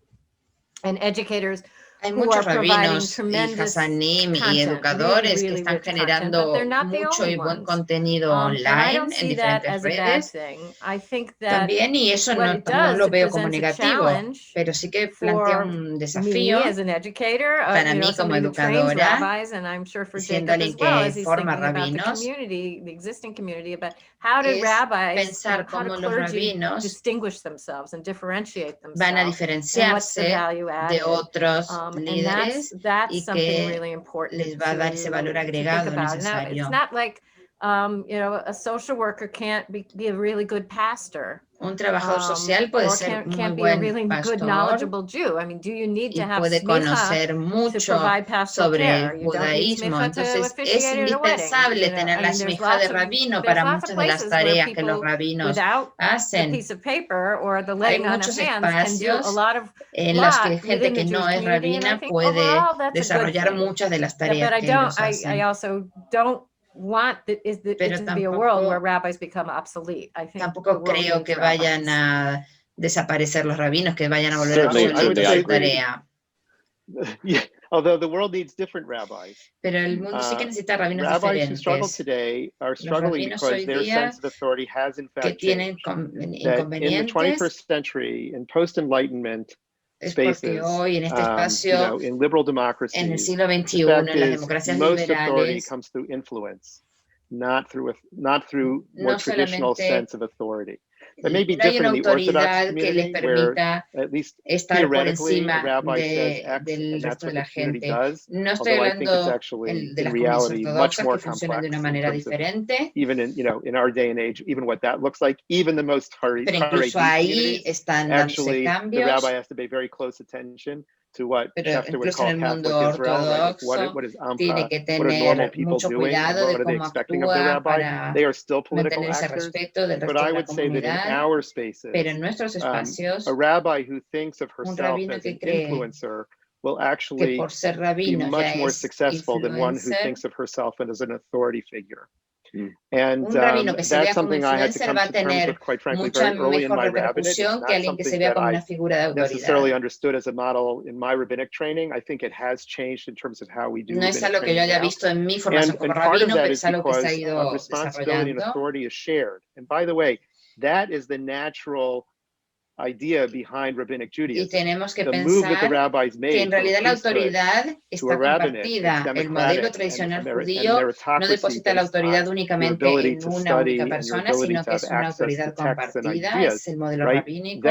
and educators Hay who are muchos providing rabinos y tremendous Hasanim y content, educadores que really están rich content, but they're generando not the mucho only y buen ones. contenido And I online don't en see that diferentes as a bad redes thing. I think that también, y eso what no, it no does, lo it veo como presents a negativo, challenge pero sí que plantea for un me desafío as an educator, para you know, mí como somebody who trains educadora, rabbis, and I'm sure for siendo Jacob alguien as well, as que he's forma thinking about the rabinos, community, the existing community, about how do es rabbis, you know, pensar how do cómo los clergy rabinos distinguish themselves and differentiate van a themselves, and what's the diferenciarse value de added. otros And líderes that's y something que really important les va a dar ese valor to think agregado about. Now, it's necesario. not like, you know, a social worker can't be a really good pastor. Un trabajador social puede Or ser muy can't be a buen really good, pastor knowledgeable Jew. I mean, do you need y to have puede smicha conocer to mucho provide pastoral sobre care? el You don't need judaísmo, smicha to entonces es officiate at a wedding. indispensable You know, tener I la mean, there's smija de lots of rabino para muchas de las places where tareas que los people rabinos without the hacen. piece of paper or the Hay laying on of muchos hands can do a espacios lot en los que gente within que the no Jewish es community, and I rabina think puede overall that's a good desarrollar thing. muchas de las But tareas I que don't. ellos hacen. I also don't want it Pero to be a world where tampoco, rabbis become obsolete. I think the tampoco world creo needs que vayan rabbis. a desaparecer los rabinos, que vayan a volver Certainly, obsoletos I su agree. tarea. Yeah, although the world needs different rabbis. Pero el mundo sí que necesita rabinos Rabbis who struggle diferentes. today are Los struggling rabinos because hoy their día sense of authority has in que fact tienen changed. That in the inconvenientes 21st century, in post-enlightenment es porque spaces, hoy en este you espacio, know, in liberal en el democracies, siglo the XXI, fact en las is democracias most authority liberales, comes through influence, not through more no traditional solamente sense of authority. That may be no hay una different in the Orthodox autoridad que les community, where permita at least estar por theoretically a encima rabbi says X, del and that's resto de what la the community gente. does. No estoy Although I think it's hablando actually de in las comunidades reality much ortodoxas more que funcionan de una complex in manera terms of diferente, even in, you know, in our day and age, even what that looks like, even the most pero incluso ahí están dándose actually the cambios. rabbi has to pay very close attention to what Pero Schefter would incluso en call el mundo Catholic Israel, right? ortodoxo What is tiene que Ampa? What are normal tener people mucho doing? And cuidado what de are they cómo expecting of their actúa rabbi? para They are still political mantener ese actors. respeto del But resto I de la would say that in comunidad. our Pero spaces, en nuestros espacios, a rabbi who thinks of un herself rabino as que an cree influencer will que actually por ser be rabino ya much more es successful than one who influencer. thinks of herself as an authority figure. Un And rabino que se that's vea como something I had to influencer come va a to terms tener with, quite frankly, mucha very early in mejor my rabbinate. It's repercusión que not alguien que se something vea that como I una figura de necessarily autoridad. understood as a model in my rabbinic training. I think it has changed in terms of how we do No es rabbinic algo que yo training haya now. visto en mi formación como And part of rabino, that pero is es algo que se ha because ido responsibility and desarrollando. authority is shared. And by the way, that is the natural idea behind rabbinic Y Judaism. tenemos que The move that the pensar rabbis que made en from a realidad la priesthood autoridad to a está rabbinate compartida. that's El modelo democratic and tradicional judío no meritocracy deposita la based autoridad on your únicamente ability en to una única study and your persona, ability sino to que have es una access to autoridad texts and compartida, ideas, es el modelo right? rabínico.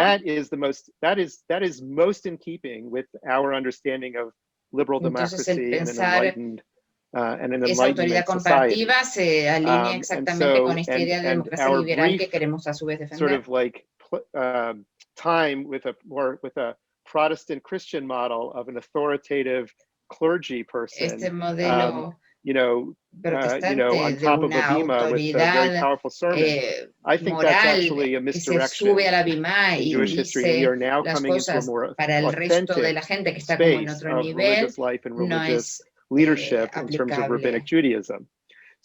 That is most in keeping with our understanding of liberal Entonces el democracy and an esa autoridad enlightenment society. compartida se alinea exactamente con esta idea de democracia our liberal brief que queremos a su vez sort defender. of like time with a Protestant Christian model of an authoritative clergy person Este modelo on top of a bima with a very powerful sermon. I think that's actually a misdirection in Jewish history. We are now coming into a more authentic space of religious life and religious leadership in terms of rabbinic Judaism.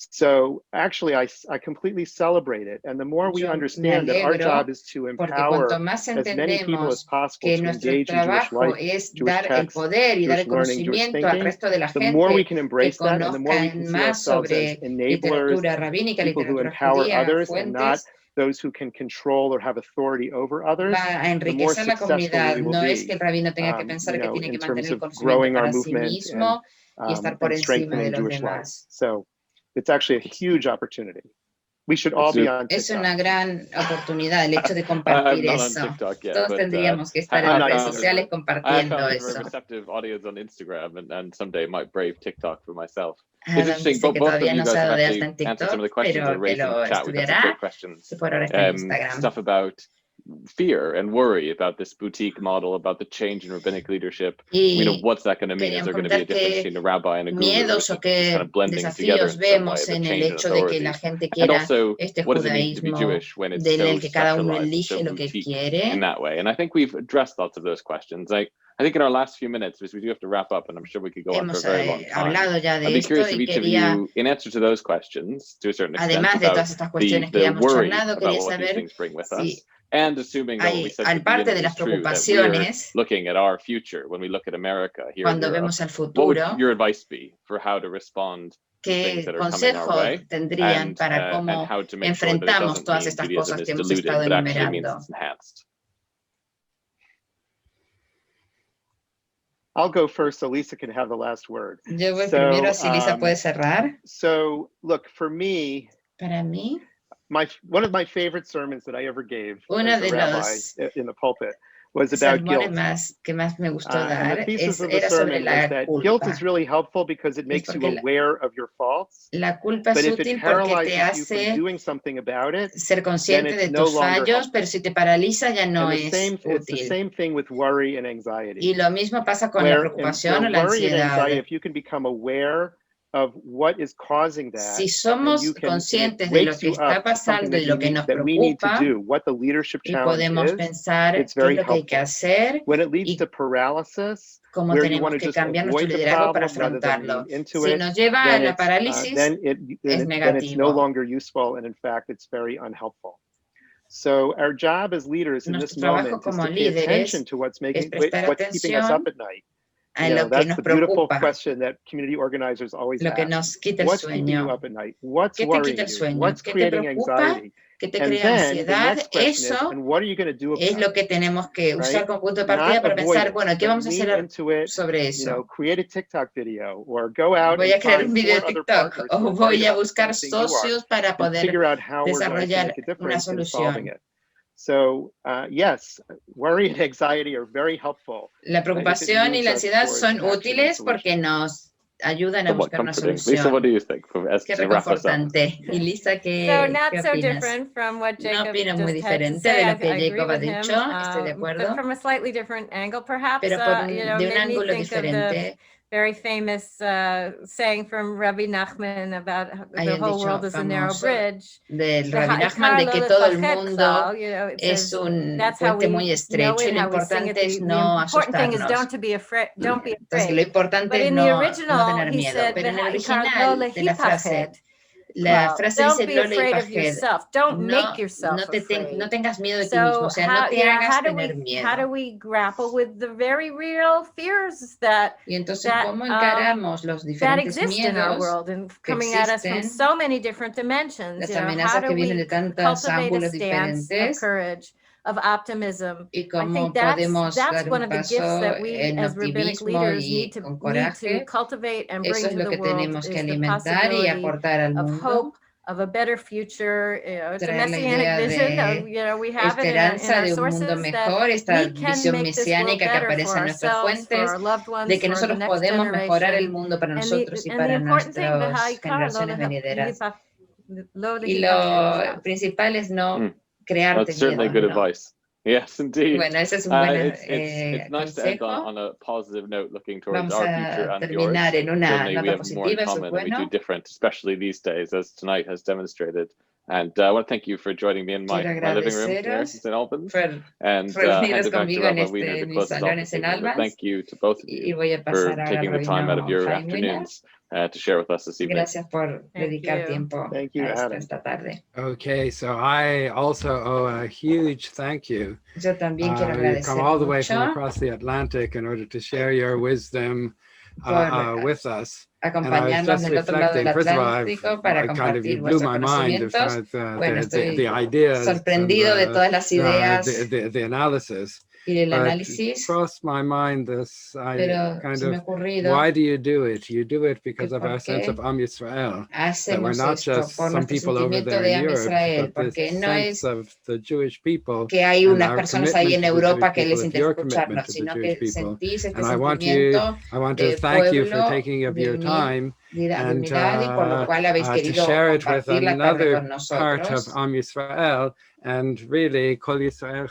So actually, I completely celebrate it. And the more we understand that our job is to empower as many people as possible to engage in Jewish life, Jewish text, Jewish learning, Jewish thinking, the more we can embrace that and the more we can see ourselves as enablers, people who empower others and not those who can control or have authority over others, the more successful we will be in terms of growing our movement and strengthening Jewish life. So it's actually a huge opportunity. We should all be on TikTok. Es una gran oportunidad el hecho de compartir eso. Todos tendríamos que estar en las redes sociales compartiendo eso. Receptive audience on Instagram and someday might brave TikTok for myself. Dice que todavía no se ha dado de alta en TikTok, pero que lo estudiará. Y por ahora está en Instagram. Stuff about fear and worry about this boutique model, about the change in rabbinic leadership. What's that going to mean? Is there going to be a difference between a rabbi and a guru? Miedos o qué desafíos vemos en el hecho de que la gente quiera este judaísmo del que cada uno elige lo que quiere. In that way, and I think we've addressed lots of those questions. I think in our last few minutes, because we do have to wrap up, and I'm sure we could go on for a very long time. I'd be curious if each of you, in answer to those questions, to a certain extent, además de todas estas cuestiones que habíamos charlado, quería saber si and assuming that we said al parte de las preocupaciones, looking at our future, when we look at America here, cuando vemos al futuro, what would your advice be for how to respond to things that are coming our way, tendrían para cómo enfrentamos todas estas cosas que hemos estado enumerando? I'll go first so Lisa can have the last word. Yo voy primero, si Lisa puede cerrar. So, look, for me, para mí, one of my favorite sermons that I ever gave as a rabbi in the pulpit was about guilt. Que más me gustó dar, the thesis of the sermon was that guilt is really helpful because it makes you aware of your faults. La culpa but es if útil it porque te paralyzes you hace from doing something about it, ser consciente de tus fallos, pero si te paraliza ya no es útil. It's the same thing with worry and anxiety. Y lo mismo pasa con la preocupación o la ansiedad. If you can become aware of what is causing that, si somos conscientes de lo que está pasando y lo que nos preocupa, y podemos pensar qué es lo que hay que hacer y cómo tenemos que cambiar nuestro liderazgo para afrontarlo. Si nos lleva a la parálisis, es negativo. So our job as leaders in this moment is to pay attention to what's keeping us up at night. That's the beautiful question that community organizers always ask. What's keeping you up at night? What's worrying you? What's creating anxiety? ¿Qué te crea ansiedad? Eso es lo que tenemos que usar como punto de partida para pensar, bueno, ¿qué vamos a hacer sobre eso? Voy a crear un video de TikTok o voy a buscar socios para poder desarrollar una solución. So, yes, worry and anxiety are very helpful. La preocupación y la ansiedad son útiles porque nos ayudan a buscar una solución. Lisa, what do you think? Qué reconfortante. Y Lisa, ¿qué opinas? No opino muy diferente de lo que Jacob ha dicho, estoy de acuerdo. Pero de un ángulo diferente. Very famous saying from Rabbi Nachman about the whole world is a narrow bridge. Del Rabbi Nachman de que todo el mundo es un puente muy estrecho y lo importante es no asustarnos. Entonces lo importante es no tener miedo. Pero en el original de la frase dice no tengas miedo de ti mismo, o sea, no te hagas tener miedo. Y entonces, ¿cómo encaramos los diferentes miedos que existen, las amenazas que vienen de tantos ángulos diferentes? Y cómo podemos dar un paso en optimismo y con coraje. Eso es lo que tenemos que alimentar y aportar al mundo. Traer la idea de esperanza de un mundo mejor, esta visión mesiánica que aparece en nuestras fuentes, de que nosotros podemos mejorar el mundo para nosotros y para nuestras generaciones venideras. Y lo principal es no crearte miedo. Good advice. Yes, indeed. Bueno, ese es un buen it's nice to end consejo. on a positive note, looking towards Vamos our future a and yours. terminar en una Certainly, we nota have more in positiva, eso es common than we do bueno. different, especially these days, as tonight has demonstrated. And I want to thank you for joining me in my living room here in St. Albans, and hand it back to Rabbi Wiener to close us off this evening. But thank you to both of you for taking the time out of your afternoons to share with us this evening. Gracias por dedicar tiempo a esta tarde. Okay, so I also owe a huge thank you. Yo también quiero You've agradecer come all the way from mucho across the Atlantic in order to share your wisdom with us. acompañarnos del otro lado del Atlántico para compartir vuestros conocimientos. Bueno, estoy sorprendido de todas las ideas the analysis. y del análisis, crossed my mind this pero kind se me ha of ocurrido, why do you do it? You do it because of our sense of Am Yisrael. That we're not just some people over there in Europe, but this sense of the Jewish people que hay and unas our personas ahí en commitment to the Europa Jewish que les people, your interesa commitment escucharnos, to the sino Jewish que people. sentís este And I want to de thank you for pueblo, taking of your time and unidad, y por lo cual habéis to querido share it with compartir la tarde con another part of nosotros. Am Yisrael, and really Kol Yisrael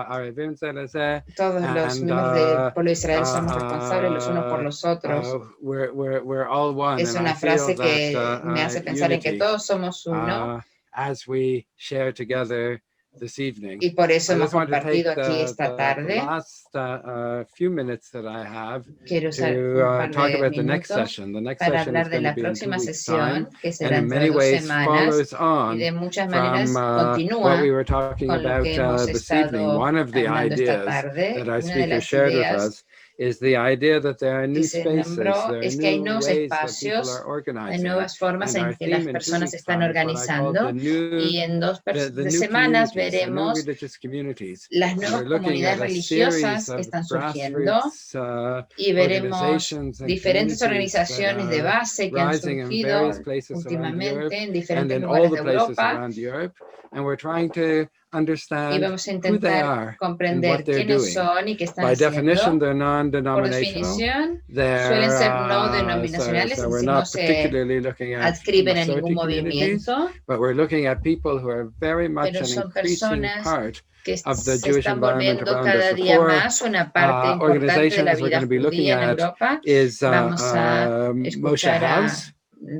Arevim Zelazeh. Todos los miembros del pueblo de Israel somos responsables los unos por los otros. We're all one, Es and una I feel frase que that, me hace pensar en que todos somos uno. As we share together this evening. Y por eso I hemos just want to take compartido aquí esta tarde. the last few minutes that I have Quiero usar un to par talk de about the next minutos session. The next para session is hablar de going la to be in 2 próxima weeks' time, sesión, que and será in dentro many de 2 ways semanas, follows y on de muchas maneras from continúa what we were talking con lo about que hemos this evening. estado One of the hablando esta ideas tarde. that our Una de speaker las shared with ideas us is the idea that there are new que se spaces, nombró there es are que hay new nuevos ways that people espacios, are hay organizing. nuevas formas And our en que las theme in 2 personas weeks' se están time is what I call organizando, the new y en dos the new semanas communities, the new veremos religious communities. las And nuevas we're looking comunidades at a religiosas series que of están surgiendo, grassroots y veremos organizations and diferentes communities that organizaciones de are base que han rising in surgido various places around Europe últimamente en and diferentes in all lugares the de places Europa, around Europe. And we're trying to y understand vamos a who they intentar are and comprender what they're quiénes doing. son y qué están By definition, haciendo. they're Por non-denominational. definición, They're, suelen ser no denominacionales, so es we're decir, no not se particularly looking at adscriben a ningún Masorti communities, movimiento, but we're looking at people who are very much pero an son increasing personas part que of the se Jewish están environment volviendo around us. cada The día 4 más una parte importante de la organizations we're vida going to be looking judía en at Europa. is Vamos a Moshe escuchar a House,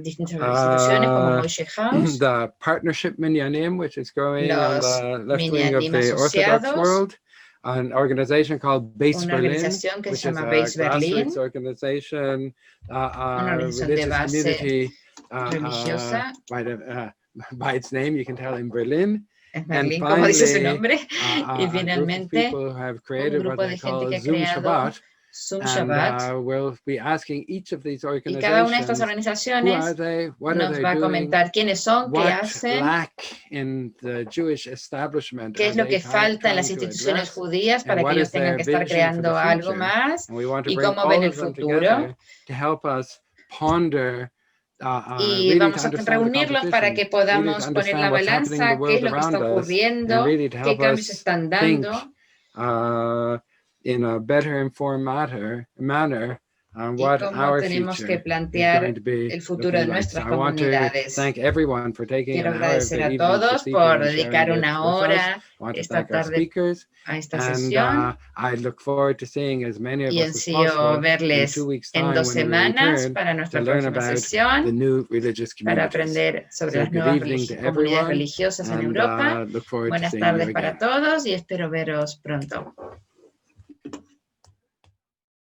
distintas instituciones como Moshe House, the Partnership Minyanim, which is growing on los the left wing of Minyanim the Orthodox asociados, world, an organization called Base una Berlin, organización que which se is llama a Base Berlin, grassroots organization, una organización de religious base community, religiosa. By its name, you can tell in Berlin. En And Berlín, como dice su finally, nombre, y a group of finalmente people who have un created what grupo they de gente call que ha Zoom creado Shabbat, Zoom and Shabbat, we'll be asking each of these y cada una de estas organizations, who are organizaciones they, what are nos they va a doing, comentar quiénes son, qué what hacen, lack in the Jewish establishment qué are es lo they que falta en las trying to instituciones address, judías and para que what ellos is their tengan que estar vision for the creando algo future. más, And we want to y bring cómo ven all el of them futuro. together to help us ponder Y really vamos to a understand the reunirlos para competition, que really podamos to poner understand la what's happening in balanza, the qué es world lo que está around us, ocurriendo, and really to qué help cambios us están think dando, in a better informed manner on y what cómo our tenemos que future is plantear going to be el futuro de looking like. nuestras So I want to comunidades. thank everyone for taking Quiero an hour of agradecer their a evening todos this por evening and dedicar sharing it una with us. hora I want to esta thank our tarde speakers, a esta and sesión, I look forward to seeing as many of y us as ansío possible in verles 2 weeks' en time 2 when we semanas return para to nuestra learn próxima about the sesión, new religious para communities. aprender sobre So las good nuevas evening to comunidades everyone, religiosas en and Europa. look forward to Buenas seeing you tardes para again. todos y espero veros pronto.